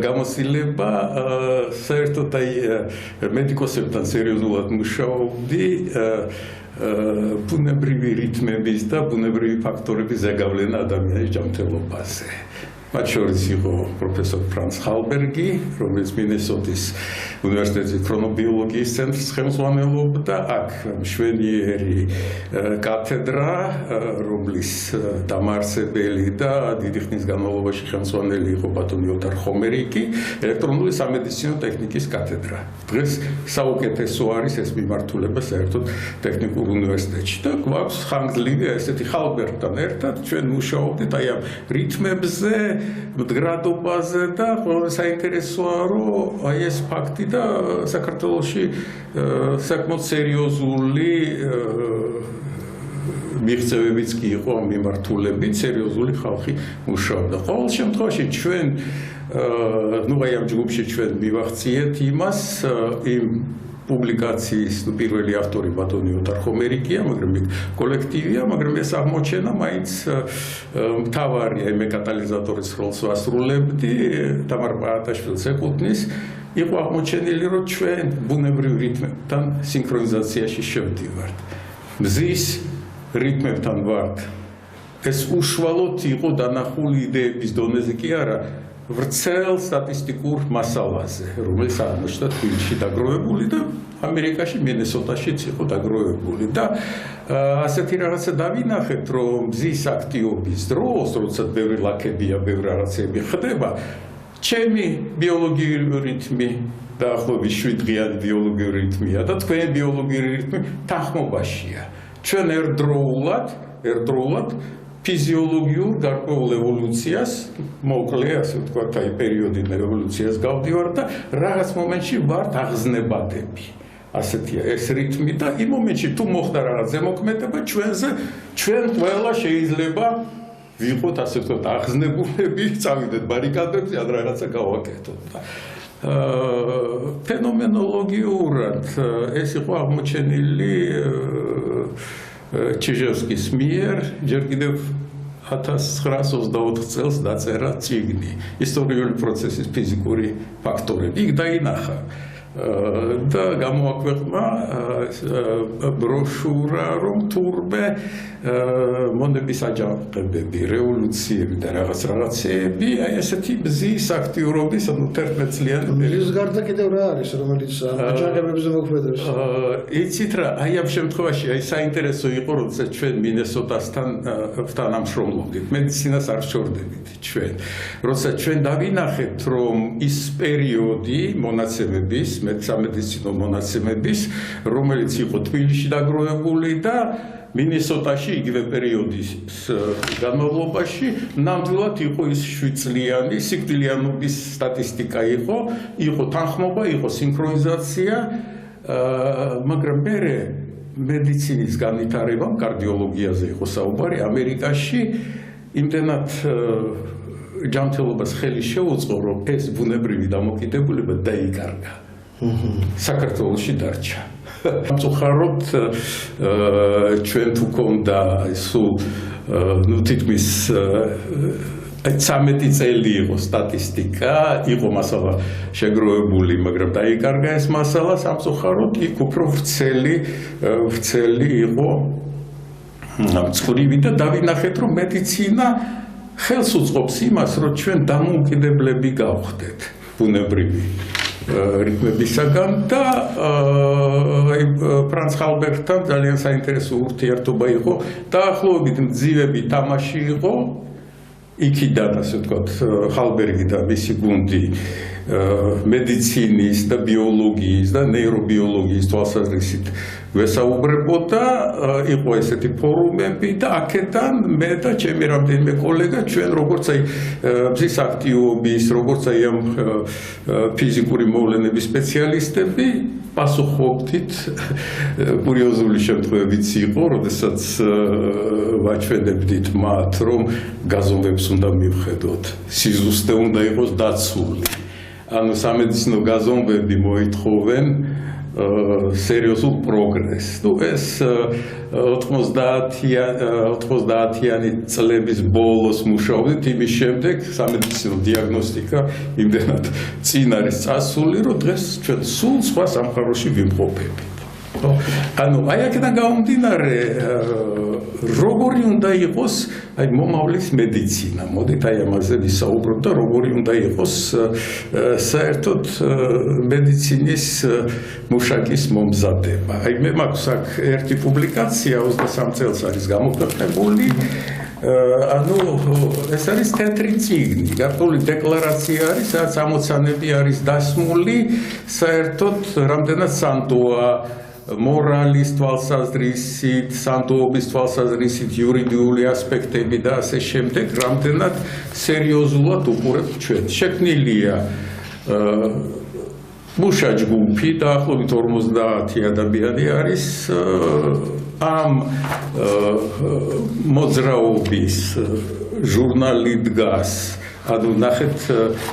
გამოცდილება საერთოდ აი მედიკოსებთან სერიოზულად მუშაობდი ბუნებრივი რითმების და ბუნებრივი ფაქტორების ზეგავლენა ადამიანის ჯანმრთელობაზე. მათ შორის იყო პროფესორ ფრანც ჰალბერგი, რომელიც მინესოტის უნივერსიტეტის ქრონობიოლოგიის ცენტრის ხელმძღვანელობდა, აქ მშვენიერი კათედრა, რომლის დამაარსებელი და დიდი ხნის განმავლობაში ხელმძღვანელი იყო ბატონი ოტარ ხომერიკი, ელექტრონული სამედიცინო ტექნიკის კათედრა. დღეს საუკეთესო არის ეს მიმართულება საერთოდ ტექნიკურ უნივერსიტეტში და გვაქვს ხანგრძლივი ესეთი ჰალბერგთან ერთად ჩვენ მუშაობდით აი ამ რითმებზე, მდგრადობაზე და ყველაზე საინტერესოა რომ აი ეს ფაქტი და საქართველოში საკმაოდ სერიოზული მიღწევებიც კი იყო ამ მიმართულებით, სერიოზული ხალხი მუშაობდა. ყოველ შემთხვევაში ჩვენ ნუ აი ამ ჯგუფში ჩვენ მივახციეთ იმას იმ პუბლიკაციის პირველი ავტორი ბატონი ოტარ ხომერიკია, მაგრამ იქ კოლექტივია, მაგრამ ეს აღმოჩენა მაინც მთავარი აი მე კატალიზატორის როლს ვასრულებდი, თამარ პარატაშვილს ეკუთვნის, იყო აღმოჩენილი, რომ ჩვენ ბუნებრივ რითმებთან სინქრონიზაციაში შევდივართ. მზის რითმებთან ვართ. ეს უშუალოდ იყო დანახული იდეების დონეზე კი არა, ვრცელ სტატისტიკურ მასალაზე, რომელიც აღმოჩნდა თბილისში დაგროვებული და ამერიკაში მინესოტაშიც იყო დაგროვებული და ასეთი რაღაცა დავინახეთ, რომ მზის აქტიობის დროს, როცა ბევრი ლაქებია, ბევრი რაღაცები ხდება, ჩემი ბიოლოგიური რითმი დაახლოებით 7 დღიანი ბიოლოგიური რითმია და თქვენი ბიოლოგიური რითმი თანხმობაშია. ჩვენ ერთდროულად ფიზიოლოგიურ გარკვეულ ევოლუციას, მოკლე, ასე ვთქვათ, აი პერიოდიდან ევოლუციას გავდივართ და რაღაც მომენტში ვართ აღზნებადები. ასეთია ეს რითმი და იმ მომენტში თუ მოხდა რაღაც ზემოქმედება ჩვენზე, ჩვენ ყველა შეიძლება ვიყოთ, ასე ვთქვათ, აღზნებულები, წავიდეთ ბარიკადებზე, ან რაღაცა გავაკეთოთ. ფენომენოლოგიურად ეს იყო აღმოჩენილი ჩიჟევსკის მიერ, ჯერ კიდევ 1924 წელს დაწერა წიგნი ისტორიული პროცესის ფიზიკური ფაქტორები. იქ დაინახა და გამოაქვეყნა ბროშურა, რომ თურმე მონების აჯანყებები, რევოლუციები და რაღაცეები, აი ესეთი მზის აქტიურობის, ანუ 11 წლიანი მზის გარდა კიდევ რა არის, რომელიც აჯანყებებზე მოქმედებს? იცით რა, აი ამ შემთხვევაში აი საინტერესო იყო, როდესაც ჩვენ მინესოტასთან თანამშრომლობდით, მედიცინას არ შორდებით ჩვენ. როდესაც ჩვენ დავინახეთ, რომ ის პერიოდი მონაცემების სამედიცინო მონაცემების, რომელიც იყო თბილისში დაგროვებული და მინესოტაში იგივე პერიოდის განმავლობაში ნამდვილად იყო ის 7 წლიანი სიკვდილიანობის სტატისტიკა იყო თანხმობა, იყო სინქრონიზაცია, მაგრამ მერე მედიცინის განვითარებამ კარდიოლოგიაზე იყო საუბარი ამერიკაში იმდენად ჯანმრთელობას ხელი შეუწყო, რომ ეს ბუნებრივი დამოკიდებულება დაიკარგა. საქართველოში დარჩა. სამწუხაროდ ჩვენ თუ გქონდა სულ თითქმის 13 წელი იყო სტატისტიკა, იყო მასალა შეგროვებული, მაგრამ დაიკარგა ეს მასალა, სამწუხაროდ იქ უფრო ვრცელი იყო წყრივი და დავინახეთ, რომ მედიცინა ხელს უწყობს იმას, რომ ჩვენ დამოუკიდებლები გავხდეთ ბუნებრივი რიტმებისაგან და ფრანც ხალბერგთან ძალიან საინტერესო ურთიერთობა იყო, დაახლოებით მძივები თამაში იყო იქიდან, ასე ვთქვათ, ხალბერგი და მისი გუნდი მედიცინის და ბიოლოგიის და ნეირობიოლოგიის თვალსაზრისით ვესაუბრებოდა, იყო ესეთი ფორუმები და აქედან მე და ჩემი რამდენიმე კოლეგა ჩვენ როგორც აი მზის აქტივობის, როგორც აი ამ ფიზიკური მოვლენების სპეციალისტები პასუხობდით. კურიოზული შემთხვევებიც იყო, როდესაც ვაჩვენებდით მათ, რომ გაზომვებს უნდა მივხედოთ, სიზუსტე უნდა იყოს დაცული. ანუ სამედიცინო გაზომვები მოითხოვენ სერიოზულ პროგრესს. ნუ ეს 90-იანი წლების ბოლოს მუშაობდით იმის შემდეგ, სამედიცინო დიაგნოსტიკა იმდენად წინ არის წასული, რომ დღეს ჩვენ სულ სხვა სამყაროში ვიმყოფებით. ანუ აი აქედან გამომდინარე, როგორი უნდა იყოს აი მომავლის მედიცინა. მოდით აი ამაზე ვისაუბროთ და როგორი უნდა იყოს საერთოდ მედიცინის მუშაკის მომზადება. აი მე მაქვს აქ ერთი პუბლიკაცია 23 წელს არის გამოქვეყნებული. ანუ ეს არის თეთრი წიგნი, გართული დეკლარაცია არის, სადაც ამოცანები არის დასმული, საერთოდ რამდენად სანდოა მორალის თვალსაზრისით, სანდოობის თვალსაზრისით, იურიდიული ასპექტები და ასე შემდეგ, რამდენად სერიოზულად უყურებთ ჩვენ. შექმნილია მუშა ჯგუფი, დაახლოებით 50 ადამიანი არის ამ მოძრაობის ჟურნალი დგას, ანუ ნახეთ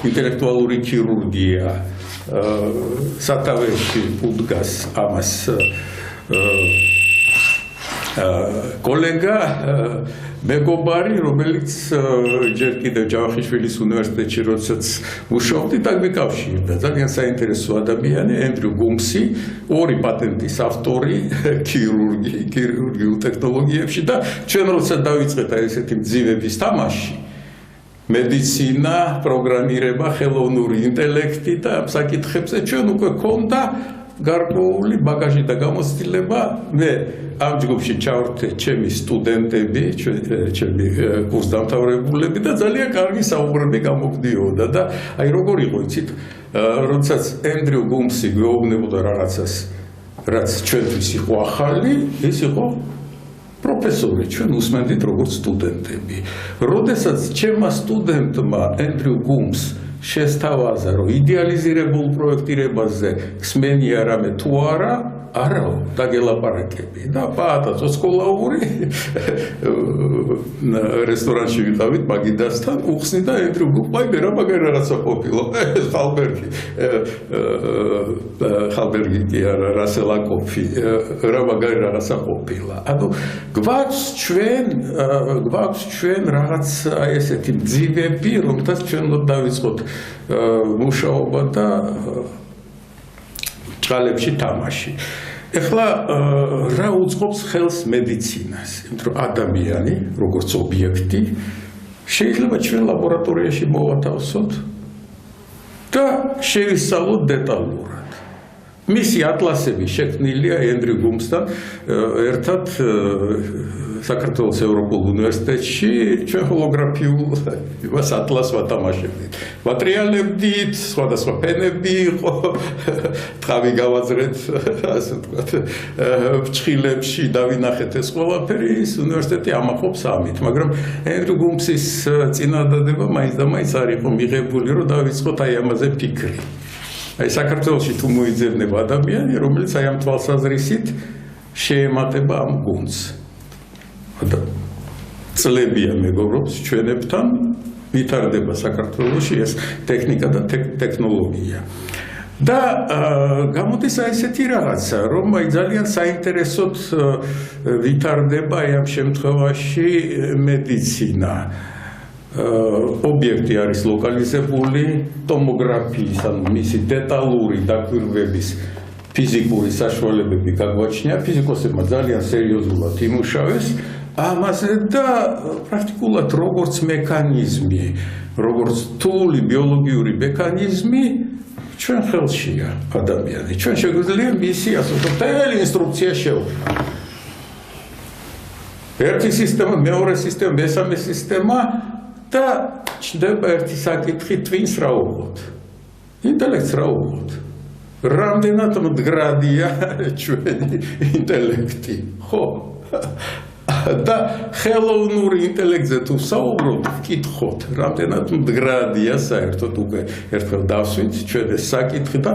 ინტელექტუალური ქირურგია სათავეში უდგას ამას კოლეგა მეგობარი, რომელიც ჯერ კიდევ ჯავახიშვილის უნივერსიტეტში როდესაც მუშაობდი, დაგმეკავშირდა ძალიან საინტერესო ადამიანი, ენდრიუ გუმსი, 2 პატენტის ავტორი ქირურგიულ ტექნოლოგიებში და ჩვენ როდესაც დავიწყეთ ესეთი მძივების თამაში, მედიცინა, პროგრამირება, ხელოვნური ინტელექტი და ამ საკითხებზე ჩვენ უკვე გქონდა გარკვეული ბაგაჟი და გამოცდილება. მე ამ ჯგუფში ჩავერთე ჩემი სტუდენტები, ჩემი კურსდამთავრებულები და ძალიან კარგი საუბრები გამოგვდიოდა და აი როგორ იყო, იცით, როდესაც ენდრიუ გუმსი გვეუბნებოდა რაღაცას, რაც ჩვენთვის იყო ახალი, ის იყო პროფესორი, ჩვენ უსმენდით როგორც სტუდენტები. როდესაც ჩემმა სტუდენტმა ენდრიუ გუმს შესთავაზა, რომ იდეალიზირებულ პროექტირებაზე ხსმენია რამე თუ არა, არაო, დაგელაპარაკები და პაატა ცოცხლაური რესტორანში ვიყავით მაგიდასთან, უხსნიდა ენდრიუ გუმს, აი მე რა მაგარი რაღაცა ყოფილა, ეს ხალბერგი კი არა, რასელაკოფი, რა მაგარი რაღაცა ყოფილა. ანუ გვაქვს ჩვენ რაღაც აი ესეთი მძივები, რომელთაც ჩვენ უნდა დავიწყოთ მუშაობა და ჭყალებში თამაში. ეხლა რა უწყობს ხელს მედიცინას? იმიტომ რომ ადამიანი, როგორც ობიექტი, შეიძლება ჩვენ ლაბორატორიაში მოვათავსოთ და შევისწავლოთ დეტალურად. მისი ატლასები შექმნილია ენდრიუ გუმსთან ერთად საქართველოს ევროპულ უნივერსიტეტში ჩვენ ჰოლოგრაფიულ იმას ატლასს ვათამაშებდით. ვატრიალებდით, სხვადასხვა ფენები იყო, ტყავი გავაძრეთ, ასე ვთქვათ, ფრჩხილებში დავინახეთ ეს ყველაფერი, ის უნივერსიტეტი ამაყობს ამით, მაგრამ ენდრიუ გუმსის წინადადება მაინც და მაინც არ იყო მიღებული, რომ დავიწყოთ აი ამაზე ფიქრი. აი საქართველოში თუ მოიძებნება ადამიანი, რომელიც აი ამ თვალსაზრისით შეემატება ამ გუნდს. წლებია მეგობრობს ჩვენებთან ვითარდება საქართველოში ეს ტექნიკა და ტექნოლოგია. და გამოდის აი ესეთი რაღაცა, რომ აი ძალიან საინტერესოდ ვითარდება აი ამ შემთხვევაში მედიცინა. ობიექტი არის ლოკალიზებული ტომოგრაფიის, ანუ მისი დეტალური დაკვირვების ფიზიკური საშუალებები გაგვაჩნია, ფიზიკოსებმა ძალიან სერიოზულად იმუშავეს ამაზე და პრაქტიკულად როგორც მექანიზმი, როგორც რთული ბიოლოგიური მექანიზმი ჩვენ ხელშია ადამიანი. ჩვენ შეგვიძლია მისი ასე ვთქვათ ინსტრუქცია შევქმნათ. ერთი სისტემა, მეორე სისტემა, მესამე სისტემა და ჩნდება ერთი საკითხი twins რა უყოთ. ინტელექტს რა უყოთ. რამდენად მდგრადია ჩვენი ინტელექტი, ხო? და ხელოვნური ინტელექტზე თუ საუბრობთ, ვკითხოთ, რამდენად მდგრადია საერთოდ უკვე ერთხელ დავსვით ჩვენ ეს საკითხი და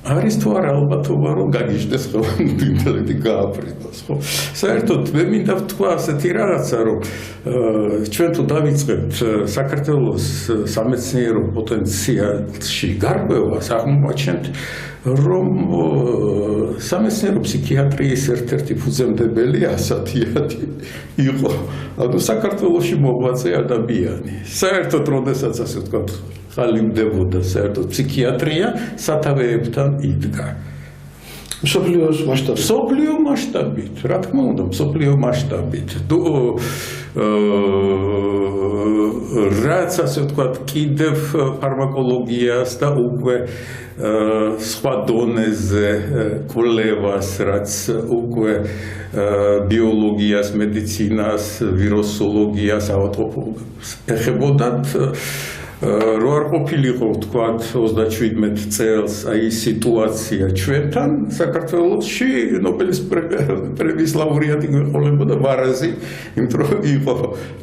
არის თუ არა ალბათობა რომ გაგიჟდეს ხელოვნური ინტელექტი გააფრინოს, ხო? საერთოდ მე მინდა ვთქვა ასეთი რაღაცა, რომ ჩვენ თუ დავიწყებთ საქართველოს სამეცნიერო პოტენციალში გარკვევას, აღმოაჩენთ რომ სამეცნიერო ფსიქიატრიის ერთ-ერთი ფუძემდებელი ასათიანი იყო. ანუ საქართველოში მოღვაწე ადამიანი. საერთოდ როდესაც ასე ვთქვათ, ხალიმდებოდა საერთოდ ფსიქიატრია სათავეებთან იდგა. მსოფლიოს მასშტაბით. მსოფლიო მასშტაბით, რა თქმა უნდა, მსოფლიო მასშტაბით. რაც ასე ვთქვათ, კიდევ ფარმაკოლოგიას და უკვე სხვა დონეზე კვლევას, რაც უკვე ბიოლოგიას, მედიცინას, ვირუსოლოგიას, ავადმყოფობას ეხებოდათ, რო არ ყოფილიყო ვთქვათ 37 წელს აი სიტუაცია ჩვენთან საქართველოში ნობელის პრემიის ლაურეატი გვეყოლებოდა ვარაზი, იმიტომ რომ იყო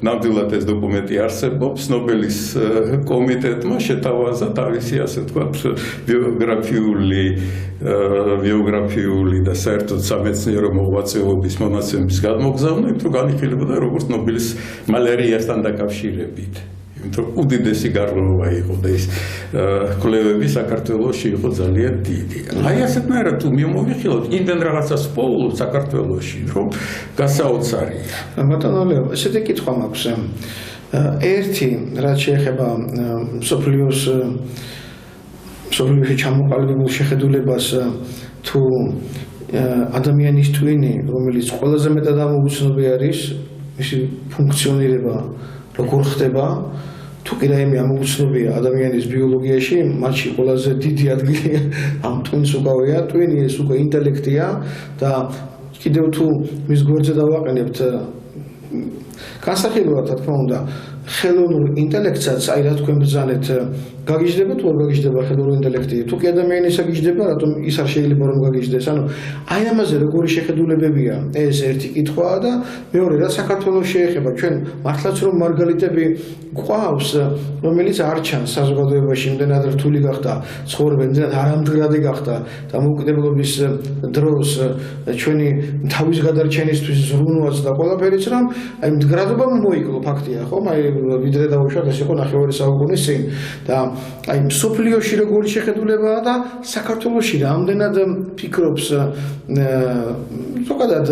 ნამდვილად ეს დოკუმენტი არსებობს, ნობელის კომიტეტმა შეთავაზა თავისი ასე ვთქვათ ბიოგრაფიული და საერთოდ სამეცნიერო მოღვაწეობის მონაცემების გადმოგზავნა, იმიტომ რომ განიხილებოდა როგორც ნობელის მალერიასთან დაკავშირებით. უდიდესი გარღვევა იყო და ის კვლევები საქართველოში იყო ძალიან დიდი. აი ასეთნაირად თუ მივმოვიხილოთ, იმდენ რაღაცას ვპოულობ საქართველოში, რომ გასაოცარია. ბატონო ლეო, ესეთი კითხვა მაქვს. ერთი, რაც შეეხება მსოფლიოში ჩამოყალიბებულ შეხედულებას თუ ადამიანის twin-ი, რომელიც ყველაზე მეტად ამოუცნობი არის, მისი ფუნქციონირება როგორ ხდება, თუ კიდე იმი ამოუცნობია ადამიანის ბიოლოგიაში, მათში ყველაზე დიდი ადგილი ამ twin-ს უკავია, twin-ი ეს უკვე ინტელექტია და კიდევ თუ მის გვერდზე დავაყენებთ განსახილველად, რა თქმა უნდა, ხელოვნურ ინტელექტსაც, აი რა თქვენ ბრძანეთ, გაგიჟდება თუ არ გაგიჟდება ხელოვნური ინტელექტი? თუ კი ადამიანისა გიჟდება, რატომ ის არ შეიძლება რომ გაგიჟდეს? ანუ აი ამაზე როგორი შეხედულებებია, ეს ერთი კითხვაა და მეორე, რა საქართველოს შეეხება, ჩვენ მართლაც რომ მარგალიტები გვყავს, რომელიც არ ჩანს საზოგადოებაში, იმდენად რთული გახდა ცხოვრება, იმდენად არამდგრადი გახდა დამოუკიდებლობის დროს ჩვენი თავის გადარჩენისთვის ზრუნვაც და ყველაფერიც, რომ აი მდგრადობა მოიკლო ფაქტია, ხო? აი ვიდრე დავუშვათ, ეს იყო 9 საუკუნის წინ და აი მსოფლიოში როგორი შეხედულებაა და საქართველოში რამდენად ფიქრობს ზოგადად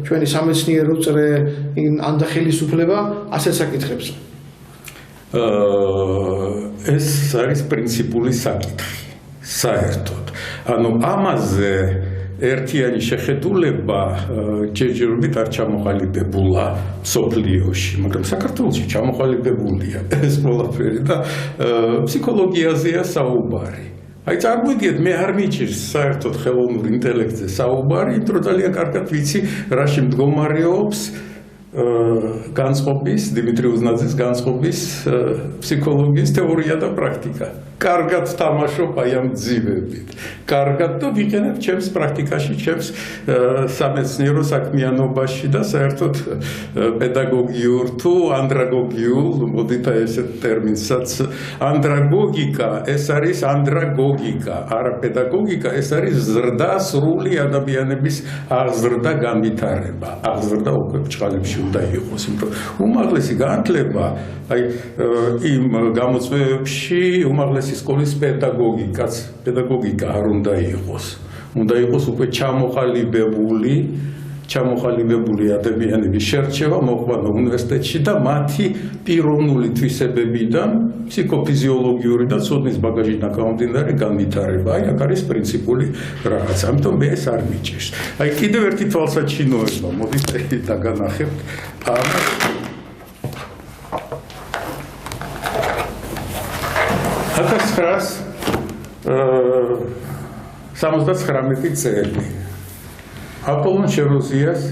ჩვენი სამეცნიერო წრე ან და ხელისუფლება ასეთ საკითხებზე. ეს არის პრინციპული საკითხი, საერთოდ. ანუ ამაზე ერთიანი შეხედულება ჯერჯერობით არ ჩამოყალიბებულა მსოფლიოში, მაგრამ საქართველოში ჩამოყალიბებულია ეს ყველაფერი და ფსიქოლოგიაზეა საუბარი. აი წარმოვიდგინეთ, მე არ მიჭირს საერთოდ ხელოვნურ ინტელექტზე საუბარი, იმიტომ რომ ძალიან კარგად ვიცი, რაში მდგომარეობს განწყობის, დიმიტრი უზნაძის განწყობის ფსიქოლოგიის თეორია და პრაქტიკა. კარგად თამაშობ აი ამ ძივებით. კარგად და ვიყენებ ჩემს პრაქტიკაში, ჩემს სამეცნიერო საქმიანობაში და საერთოდ პედაგოგიურ თუ ანდრაგოგიულ, მოდით ესეთ ტერმინსაც, ანდრაგოგიკა, ეს არის ანდრაგოგიკა, არა პედაგოგიკა, ეს არის ზრდა სრული ადამიანების აღზრდა განვითარება. აღზრდა უკვე ბჭყალებში უნდა იყოს, იმიტომ უმაღლესი განათლება, აი იმ გამოწვევებში უმაღლესი სკოლის პედაგოგიკა არ უნდა იყოს. უნდა იყოს უკვე ჩამოყალიბებული ადამიანების შერჩევა მოყვანა უნივერსიტეტში და მათი პიროვნული თვისებებიდან ფსიქოფიზიოლოგიური და ცოდნის ბაგაჟიდან გამომდინარე განვითარება. აი აქ არის პრინციპული რაღაცა. ამიტომ მე ეს არ მიჭირს. აი კიდევ ერთი თვალსაჩინოება, მოდით დაგანახებთ ამ 1979 წელი აპოლონ შეროზიას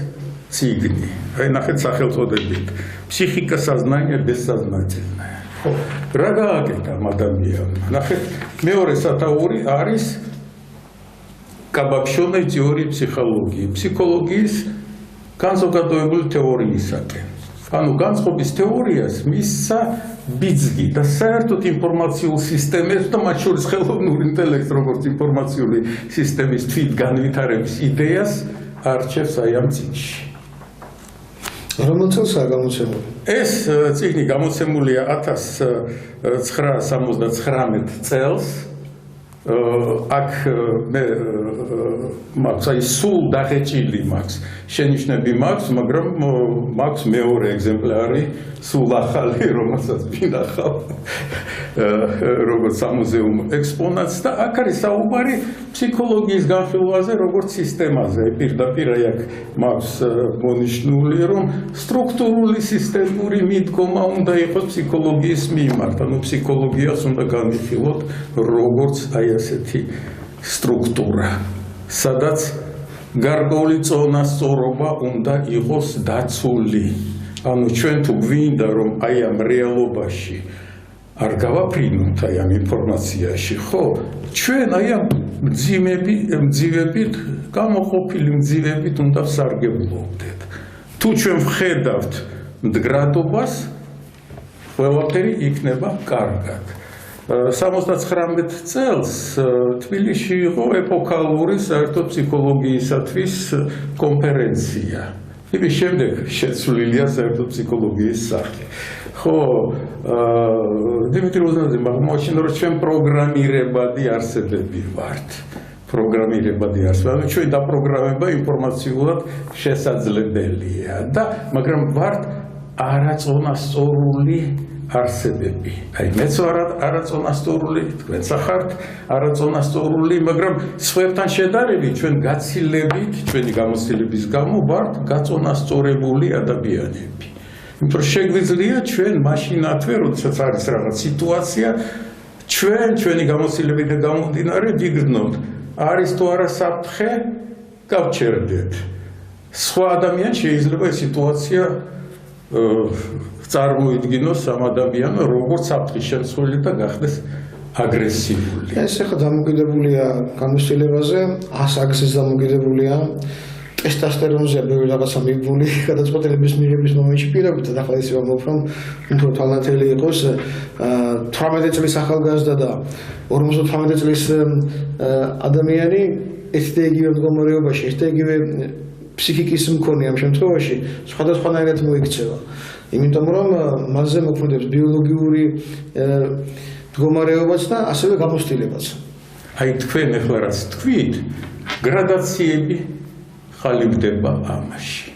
წიგნი. აი ნახეთ სახელწოდებით. Психика сознания бессознательная. რა გააკეთა ამ ადამიანმა? ნახეთ, მეორე სათაური არის კაბაქშონ의 теории психологии. ფსიქოლოგიის განზოგადოებული თეორიისაკენ. ანუ განწყობის თეორიას მისცა ბიძგი და საერთოდ ინფორმაციულ სისტემებს და მათ შორის ხელოვნურ ინტელექტს როგორც ინფორმაციული სისტემის თვითგანვითარების იდეას არჩევს აი ამ წიგნში. რომელ წელსაა გამოცემული? ეს წიგნი გამოცემულია 1979 წელს. აქ მე მაქვს აი სულ დაღეჭილი მაქვს შენიშვნები მაქვს, მაგრამ მაქვს მეორე ეგზემპლარი სულ ახალი, რომელსაც ვინახავ როგორც სამუზეუმო ექსპონატს და აქ არის საუბარი ფსიქოლოგიის განხილვაზე როგორც სისტემაზე. პირდაპირ აი აქ მაქვს მონიშნული, რომ სტრუქტურული სისტემური მიდგომა უნდა იყოს ფსიქოლოგიის მიმართ. ანუ ფსიქოლოგიას უნდა განიხილოთ როგორც აი ასეთი სტრუქტურა, სადაც გარკვეული წონასწორობა უნდა იყოს დაცული. ანუ ჩვენ თუ გვინდა რომ აი ამ რეალობაში არ გავაფრინოთ აი ამ ინფორმაციაში, ხო? ჩვენ აი ამ მძივებით გამოყოფილი მძივებით უნდა ვსარგებლობდეთ. თუ ჩვენ ვხედავთ მდგრადობას, ყველაფერი იქნება კარგად. 79 წელს თბილისში იყო ეპოქალური საერთო ფსიქოლოგიისათვის კონფერენცია. იმის შემდეგ შეცვლილია საერთო ფსიქოლოგიის სახე. ხო, დიმიტრი უზნაძემ აღმოაჩინა, რომ ჩვენ პროგრამირებადი არსებები ვართ. ჩვენი დაპროგრამება ინფორმაციულად შესაძლებელია და მაგრამ ვართ არაწონასწორული არსებები. აი მეც ვარ არაწონასწორული, თქვენც ხართ არაწონასწორული, მაგრამ სხვებთან შედარებით ჩვენ გაცილებით, ჩვენი გამოცდილების გამო ვართ გაწონასწორებული ადამიანები. იმიტომ რომ შეგვიძლია ჩვენ მაშინათვე, როდესაც არის რაღაც სიტუაცია, ჩვენი გამოცდილებიდან გამომდინარე ვიგრძნოთ, არის თუ არა საფრთხე, გავჩერდეთ. სხვა ადამიანს შეიძლება ეს სიტუაცია წარმოიდგინოს ამ ადამიანს როგორც საფრთხის შემცველი და გახდეს აგრესიული. ეს ახლა დამოკიდებულია გამოცდილებაზე, ასაგზის დამოკიდებულია, ტესტოსტერონზე ბევრი რაღაცა მიბული, გადაწყვეტილების მიღების მომენტში პირობითად ახლა ისე ვამბობ, რომ თვალნათელი იყოს 18 წლის ახალგაზრდა და 58 წლის ადამიანი ერთდე იგივე მდგომარეობაში, ერთდე იგივე ფსიქიკის მქონე ამ შემთხვევაში სხვადასხვანაირად მოიქცევა. იმიტომ რომ მასზე მოქმედებს ბიოლოგიური მდგომარეობაც და ასევე გამოცდილებაც. აი თქვენ ახლა რაც თქვით, გრადაციები ხალიფდება ამაში.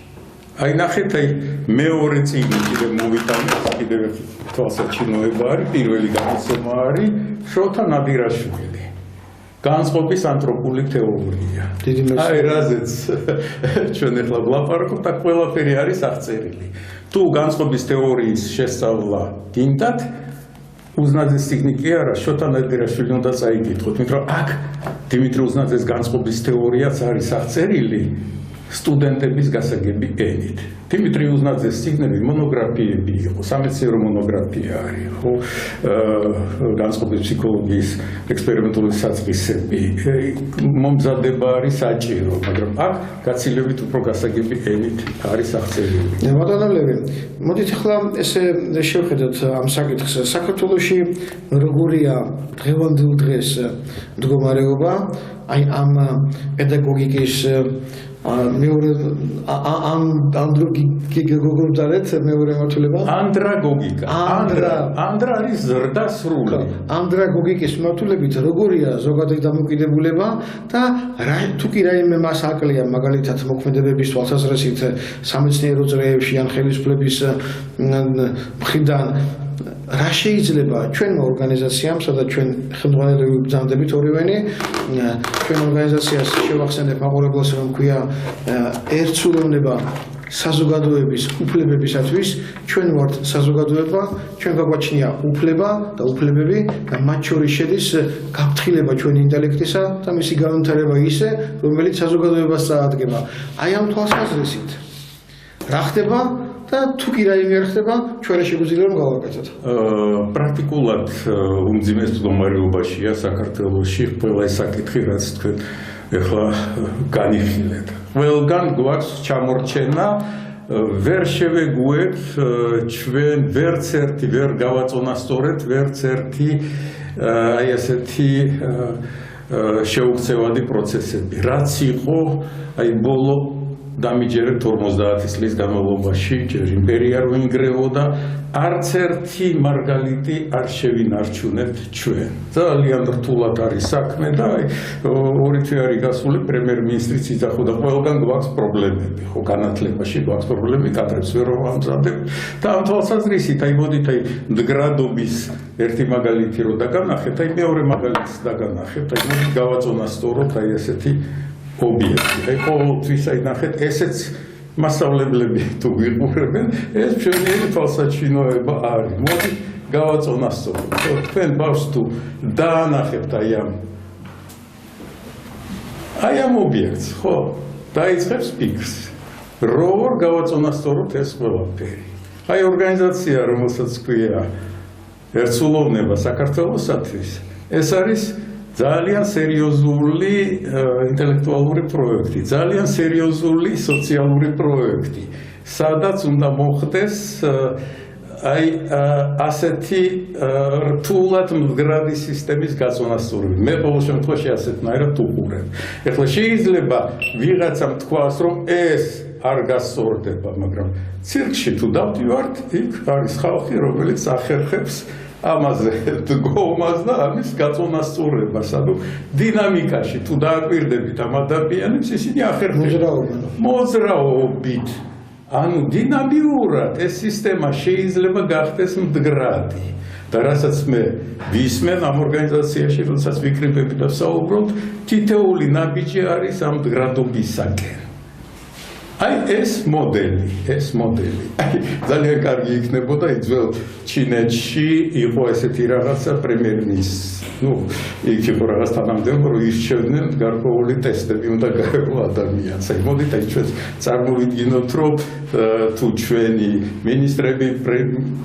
აი ნახეთ, აი მეორე წიგნი კიდე მოვიტანეთ, კიდევ ერთი თვალსაჩინოება არის, პირველი გამოცემა არის შოთა ნადირაშვილი. განწყობის ანთროპული თეორია. აი რაზეც ჩვენ ახლა ვლაპარაკობთ, აქ ყველაფერი არის აღწერილი. თუ განწყობის თეორიის შესწავლა გინდათ, უზნაძეს ციგნი კი არა, შოთა ნედირაშვილი უნდა წაიკითხოთ, იმიტომ რომ აქ დიმიტრი უზნაძეს განწყობის თეორიაც არის აღწერილი სტუდენტების გასაგები ენით. დიმიტრი უზნაძეს ციგნები მონოგრაფიები იყო, სამეცნიერო მონოგრაფია არის, ხო, განწყობის ფსიქოლოგიის ექსპერიმენტული საწყისები, მომზადება არის საჭირო, მაგრამ აქ გაცილებით უფრო გასაგები ენით არის აღწერილი. ბატონო ლევი, მოდით ახლა ესე შევხედოთ ამ საკითხს. საქართველოში როგორია დღევანდელ დღეს მდგომარეობა, აი ამ პედაგოგიკის მეორე ანდროგიგეგოგორდარეთ მეორე მართლება ანდრაგოგიკა ანდრა არის ზრდასრული ანდრაგოგიკის მართლებით როგორია ზოგადად დამოკიდებულება და თუ კი რაიმე მას აკლია მაგალითად მოქმედებების თვალსაზრისით სამეცნიერო წრეებში ან ხელისუფლების მხრიდან რა შეიძლება ჩვენმა ორგანიზაციამ, სადაც ჩვენ ხელმძღვანელები ვბრძანდებით ორივენი, ჩვენ ორგანიზაციას შევახსენებ მაყურებლებს, რომ ქვია ერთსულოვნება საზოგადოების უფლებებისათვის, ჩვენ ვართ საზოგადოება, ჩვენ გაგვაჩნია უფლება და უფლებები და მათ შორის შედის გაფრთხილება ჩვენი ინტელექტისა და მისი განვითარება ისე, რომელიც საზოგადოებას წაადგება. აი ამ თვალსაზრისით რა ხდება? და თუ კი რაიმე არ ხდება, ჩვენ შეგვიძლია რომ გავაკეთოთ. პრაქტიკულად უმძიმეს მდგომარეობაშია საქართველოში ყველა ეს საკითხი, რაც თქვენ ეხლა განიხილეთ. ყველგან გვაქვს ჩამორჩენა, ვერ შევეგუეთ ჩვენ ვერც ერთი ვერ გავაწონასწორეთ, ვერც ერთი აი ესეთი შეუქცევადი პროცესები. რაც იყო აი ბოლო დამიჯერეთ 50 წლის განმავლობაში, ჯერ იმპერია რო ინგრევოდა, არც ერთი მარგალიტი არ შევინარჩუნებთ ჩვენ. ძალიან რთულად არის საქმე და ორი თვე არის გასული პრემიერ-მინისტრიც იძახო და ყველგან გვაქვს პრობლემები, ხო, განათლებაში გვაქვს პრობლემები, კადრებს ვერ ვამზადებთ და ამ თვალსაზრისით, აი მოდით აი მდგრადობის ერთი მაგალითი რო დაგანახეთ, აი მეორე მაგალითს დაგანახეთ, აი მოდით გავაწონასწოროთ აი ესეთი ობიექტი. აი ყოველთვის აი ნახეთ, ესეც მასწავლებლები თუ ვიყურებენ, ეს ჩვენი თვალსაჩინოება არის. მოდი გავაწონასწოროთ. თქვენ ბავშვს თუ დაანახებთ აი ამ ობიექტს, ხო? დაიწყებს ფიქრს. როგორ გავაწონასწოროთ ეს ყველაფერი? აი ორგანიზაცია, რომელსაც ქვია ერთსულოვნება საქართველოსათვის, ეს არის ძალიან სერიოზული ინტელექტუალური პროექტი, ძალიან სერიოზული სოციალური პროექტი, სადაც უნდა მოხდეს აი ასეთი რთულად მდგრადი სისტემის გაწონასწორება. მე ყოველ შემთხვევაში ასეთნაირად უყურებ. ეხლა შეიძლება ვიღაცამ თქვას, რომ ეს არ გასწორდება, მაგრამ ცირკში თუ დავდივართ, იქ არის ხალხი, რომელიც ახერხებს ამაზე დგომას და ამის გაწონასწორებას, ანუ დინამიკაში თუ დააკვირდებით ამ ადამიანებს, ისინი ახერხებენ მოძრაობით. ანუ დინამიურად ეს სისტემა შეიძლება გახდეს მდგრადი. და რასაც მე ვისმენ ამ ორგანიზაციაში, როდესაც ვიკრიბებით და ვსაუბრობთ, თითოეული ნაბიჯი არის ამ მდგრადობისაკენ. აი ეს მოდელი. აი ძალიან კარგი იქნებოდა ძველ ჩინეთში იყო ესეთი რაღაცა პრემიერ-მინისტრი. იქ იყო რაღაც თანამდებობა, რომ ირჩევდნენ გარკვეული ტესტები უნდა გაეღო ადამიანს. აი მოდით აი ჩვენ წარმოვიდგინოთ, რომ თუ ჩვენი მინისტრები,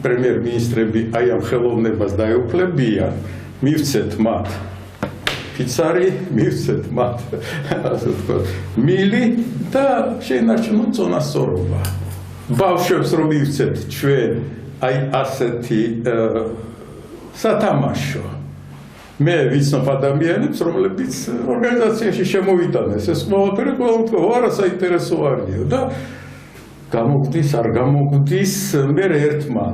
პრემიერ-მინისტრები აი ამ ხელოვნებას დაეუფლებიან, მივცეთ მათ ფიცარი, მივცეთ მათ ასე ვთქვათ, მილი და შეინარჩუნოთ წონასწორობა. ბავშვებს რომ მივცეთ ჩვენ აი ასეთი სათამაშო. მე ვიცნობ ადამიანებს, რომლებიც ორგანიზაციაში შემოვიტანეს ეს ყველაფერი, ყველაფერი არა საინტერესო არისო და გამოგვდის, არ გამოგვდის, მე ერთმა.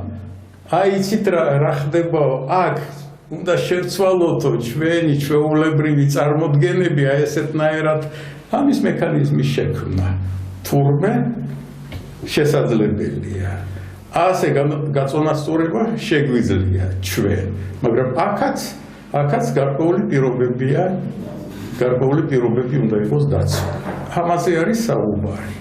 აი იცით რა ხდება აქ უნდა შევცვალოთო ჩვენი ჩვეულებრივი წარმოდგენები აი ესეთნაირად ამის მექანიზმის შექმნა. თურმე შესაძლებელია. ასე გაწონასწორება შეგვიძლია ჩვენ, მაგრამ აქაც გარკვეული პირობები უნდა იყოს დაცული. ამაზე არის საუბარი.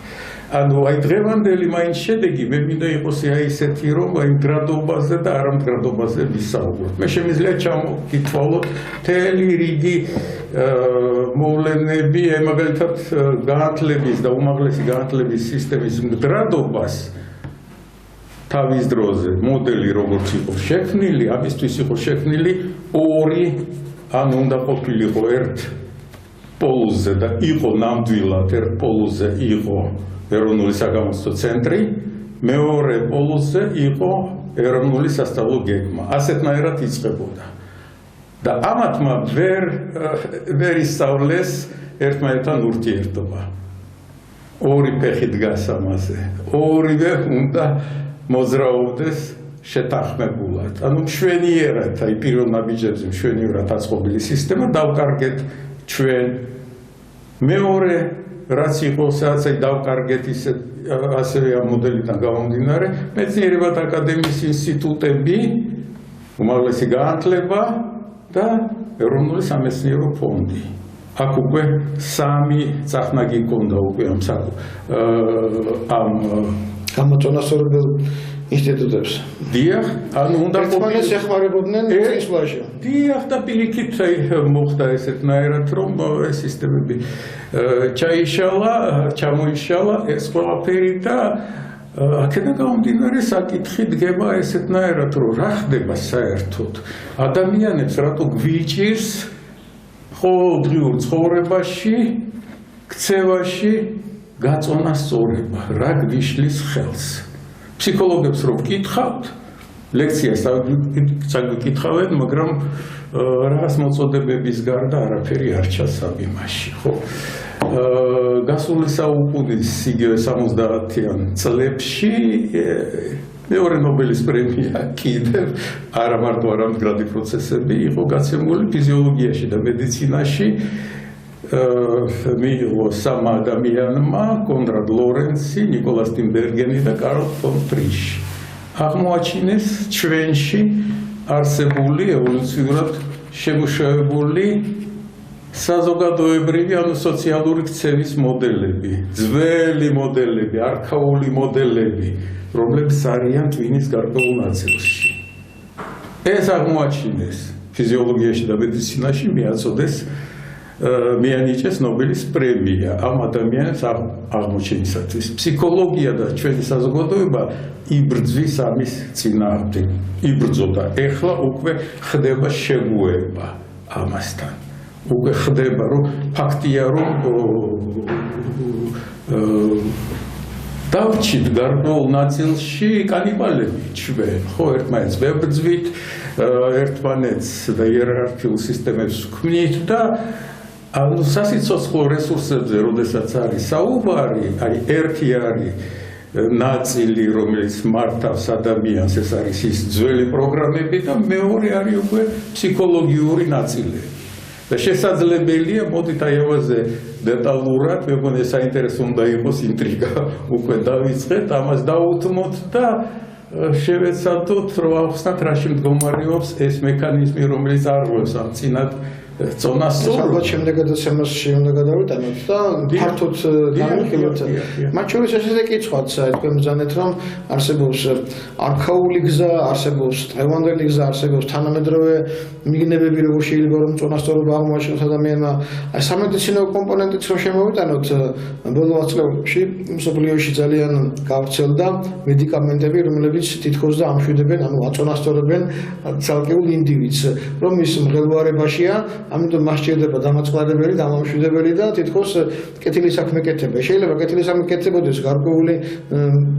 ანუ აი დღევანდელი მაინც შედეგი მე მინდა იყოს ისეთი რომ აი მდგრადობაზე და არამდგრადობაზე ვისაუბროთ. მე შემიძლია ჩამოვკითხავთ მთელი რიგი მოვლენები, მაგალითად განათლების და უმაღლესი განათლების სისტემის მდგრადობას თავის დროზე მოდელი როგორც იყო შექმნილი, ამისთვის იყო შექმნილი ორი ან უნდა ყოფილიყო ერთ პოლუსზე და იყო ნამდვილად ერთ პოლუსზე იყო ეროვნული საგამოცდო ცენტრი, მეორე პოლუსზე იყო ეროვნული სასწავლო გეგმა. ასეთნაირად იწყებოდა. და ამათმა ვერ ისწავლეს ერთმანეთთან ურთიერთობა. ორი ფეხი დგას ამაზე. ორივე უნდა მოძრაობდეს შეთანხმებულად. ანუ მშვენიერად, აი პირველ ნაბიჯებზე მშვენიერად აწყობილი სისტემა დავკარგეთ ჩვენ. მეორე რაც იყო, სადაც აი დავკარგეთ ასევე ამ მოდელიდან გამომდინარე, მეცნიერებათა აკადემიის ინსტიტუტები, უმაღლესი განათლება და ეროვნული სამეცნიერო ფონდი. აქ უკვე სამი წახნაგი ჰქონდა უკვე ამ გამოწონასწორებელ ინსტიტუტებს. დიახ, ანუ უნდა ერთმანეთს ეხმარებოდნენ წლის ბოლოში. დიახ, და პირიქით მოხდა ესეთნაირად, რომ ეს სისტემები ჩამოიშალა ეს ყველაფერი და აქედან გამომდინარე საკითხი დგება ესეთნაირად, რომ რა ხდება საერთოდ ადამიანებს რატო გვიჭირს ყოველდღიურ ცხოვრებაში, ქცევაში გაწონასწორება, რა გვიშლის ხელს. ფსიქოლოგებს რო ვკითხავთ, ლექციას წაგიკითხავენ, მაგრამ რაღაც მოწოდებების გარდა არაფერი არ ჩასავ იმაში, ხო? გასული საუკუნის იგივე 70-იან წლებში მეორე ნობელის პრემია კიდევ არა მარტო არამდგრადი პროცესები იყო გაცემული ფიზიოლოგიაში და მედიცინაში. მიიღო სამ ადამიანმა, კონრად ლორენცი, ნიკოლას ტინბერგენი და კარლ ფონ ფრიში. აღმოაჩინეს ჩვენში არსებული ევოლუციურად შემუშავებული საზოგადოებრივი, ანუ სოციალური ქცევის მოდელები, ძველი მოდელები, არქაული მოდელები, რომლებიც არიან ტვინის გარკვეულ ნაწილში. ეს აღმოაჩინეს ფიზიოლოგიაში და მედიცინაში მიაწოდეს მიანიჭეს ნობელის პრემია ამ ადამიანებს აღმოჩენისათვის. ფსიქოლოგია და ჩვენი საზოგადოება იბრძვის ამის წინააღმდეგ. იბრძოდა. ეხლა უკვე ხდება შეგუება ამასთან. უკვე ხდება, რომ ფაქტია, რომ დავჭით გარკვეულ ნაწილში კანიბალები ჩვენ, ხო, ერთმანეთს ვებრძვით, ერთმანეთს და იერარქიულ სისტემებს ვქმნით და ანუ სასიცოცხლო რესურსებზე, როდესაც არის საუბარი, აი ერთი არის ნაწილი, რომელიც მართავს ადამიანს, ეს არის ის ძველი პროგრამები და მეორე არის უკვე ფსიქოლოგიური ნაწილები. და შესაძლებელია, მოდით აი ამაზე დეტალურად, მე მგონი საინტერესო უნდა იყოს ინტრიგა, უკვე დავიწყეთ, ამას დავუთმოთ და შევეცადოთ, რომ ავხსნათ, რაში მდგომარეობს ეს მექანიზმი, რომელიც არღვევს ამ წინათ წონასწორობას. ალბათ შემდეგადაც ამასში უნდა გადავიტანოთ და ფართოდ განვიხილოთ. მათ შორის ესეთი კითხვაც თქვენ ბრძანეთ, რომ არსებობს არქაული გზა, არსებობს დღევანდელი გზა, არსებობს თანამედროვე მიგნებები, როგორ შეიძლება რომ წონასწორობა აღმოაჩინოს ადამიანმა. აი სამედიცინო კომპონენტიც რომ შემოვიტანოთ, ბოლო წლებში მსოფლიოში ძალიან გავრცელდა მედიკამენტები, რომლებიც თითქოს და ამშვიდებენ, ანუ აწონასწორებენ ცალკეულ ინდივიდს, რომ ის მღელვარებაშია. ამიტომ მას სჭირდება დამაწყლადებელი, დამამშვიდებელი და თითქოს კეთილი საქმე კეთება. შეიძლება კეთილი საქმე კეთებოდეს გარკვეული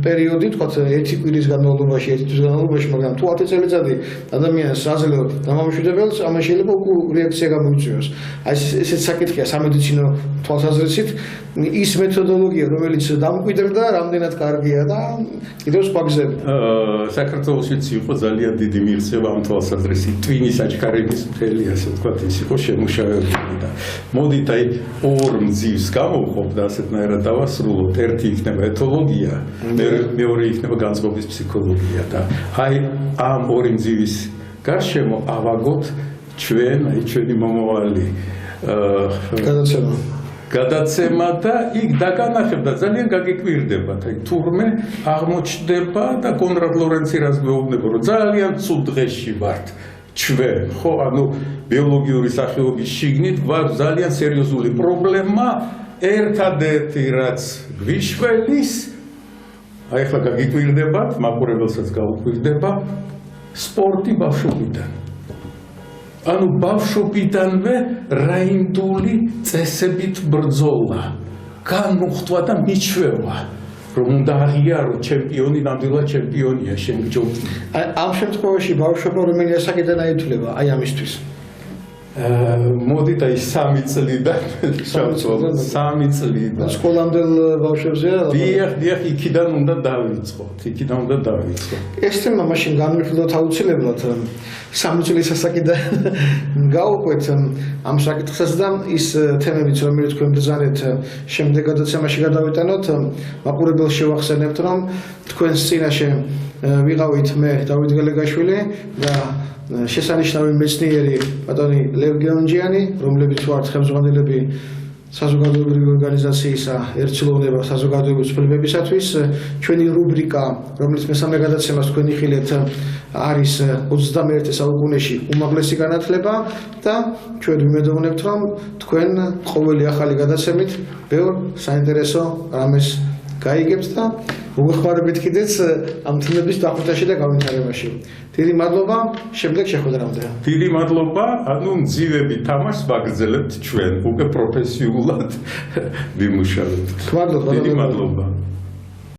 პერიოდი, თქვათ 1 კვირის განმავლობაში, 1 თვის განმავლობაში, მაგრამ თუ 10 წელიწადი ადამიანს აძლევ დამამშვიდებელს, ამას შეიძლება რეაქცია გამოიწვიოს. აი ესეც საკითხია სამედიცინო თვალსაზრისით, ის მეთოდოლოგია, რომელიც დამკვიდრდა, რამდენად კარგია და კიდევ სხვა გზები. საქართველოშიც იყო ძალიან დიდი მიღწევა ამ თვალსაზრისით, ტვინის აჩქარების მთელი, ასე ვთქვათ, ის იყო შემუშავებული და მოდით აი ორ მძივს გამოვყოფ და ასეთნაირად დავასრულოთ. ერთი იქნება ეთოლოგია, მეორე იქნება განწყობის ფსიქოლოგია და აი ამ ორი მძივის გარშემო ავაგოთ ჩვენ, აი ჩვენი მომავალი გადაცემა. გადაცემა და იქ დაგანახებ და ძალიან გაგიკვირდებათ. აი თურმე აღმოჩნდება და კონრად ლორენცი რას მეუბნება, რომ ძალიან ცუდ დღეში ვართ ჩვენ, ხო, ანუ ბიოლოგიური სახეობის შიგნით გვაქვს ძალიან სერიოზული პრობლემა, ერთადერთი რაც გვიშველის, აი ახლა გაგიკვირდებათ, მაყურებელსაც გაუკვირდება, სპორტი ბავშვობიდან. ანუ ბავშვობიდანვე რაინდული წესებით ბრძოლა, განუხტვა და მიჩვევა, რომ უნდა აღიარო ჩემპიონი, ნამდვილად ჩემპიონია შემგჯობი. ამ შემთხვევაში ბავშვობა რომელი ასაკიდან აითვლება აი ამისთვის? მოდით აი 3 წლიდან, 3 წლიდან. სკოლამდელ ბავშვებზეა? დიახ, იქიდან უნდა დავიწყოთ. ეს თემა მაშინ განვიხილოთ აუცილებლად 3 წლის ასაკიდან გავუყვეთ ამ საკითხსაც და ის თემებიც, რომელიც თქვენ ბრძანეთ, შემდეგ გადაცემაში გადავიტანოთ. მაყურებელს შევახსენებთ, რომ თქვენს წინაშე ვიყავით მე დავით გელეგაშვილი და შესანიშნავი მეცნიერი ბატონი ლევ გეონჯიანი, რომლებიც ვართ ხელმძღვანელები საზოგადოებრივი ორგანიზაციისა ერთწლოვნება საზოგადოების ცვლილებებისათვის. ჩვენი რუბრიკა, რომელიც მესამე გადაცემას თქვენ იხილეთ, არის 21 საუკუნეში უმაღლესი განათლება და ჩვენ ვიმედოვნებთ, რომ თქვენ ყოველი ახალი გადაცემით ბევრ საინტერესო რამეს გაიგებთ და მოგეხმარებით კიდეც ამ თემების დახვედრაში და განვითარებაში. დიდი მადლობა, შემდეგ შეხვედრამდე. დიდი მადლობა, ანუ მძივები თამაშს ვაგრძელებთ ჩვენ, უკვე პროფესიულად ვიმუშავებთ. მადლობა. დიდი მადლობა.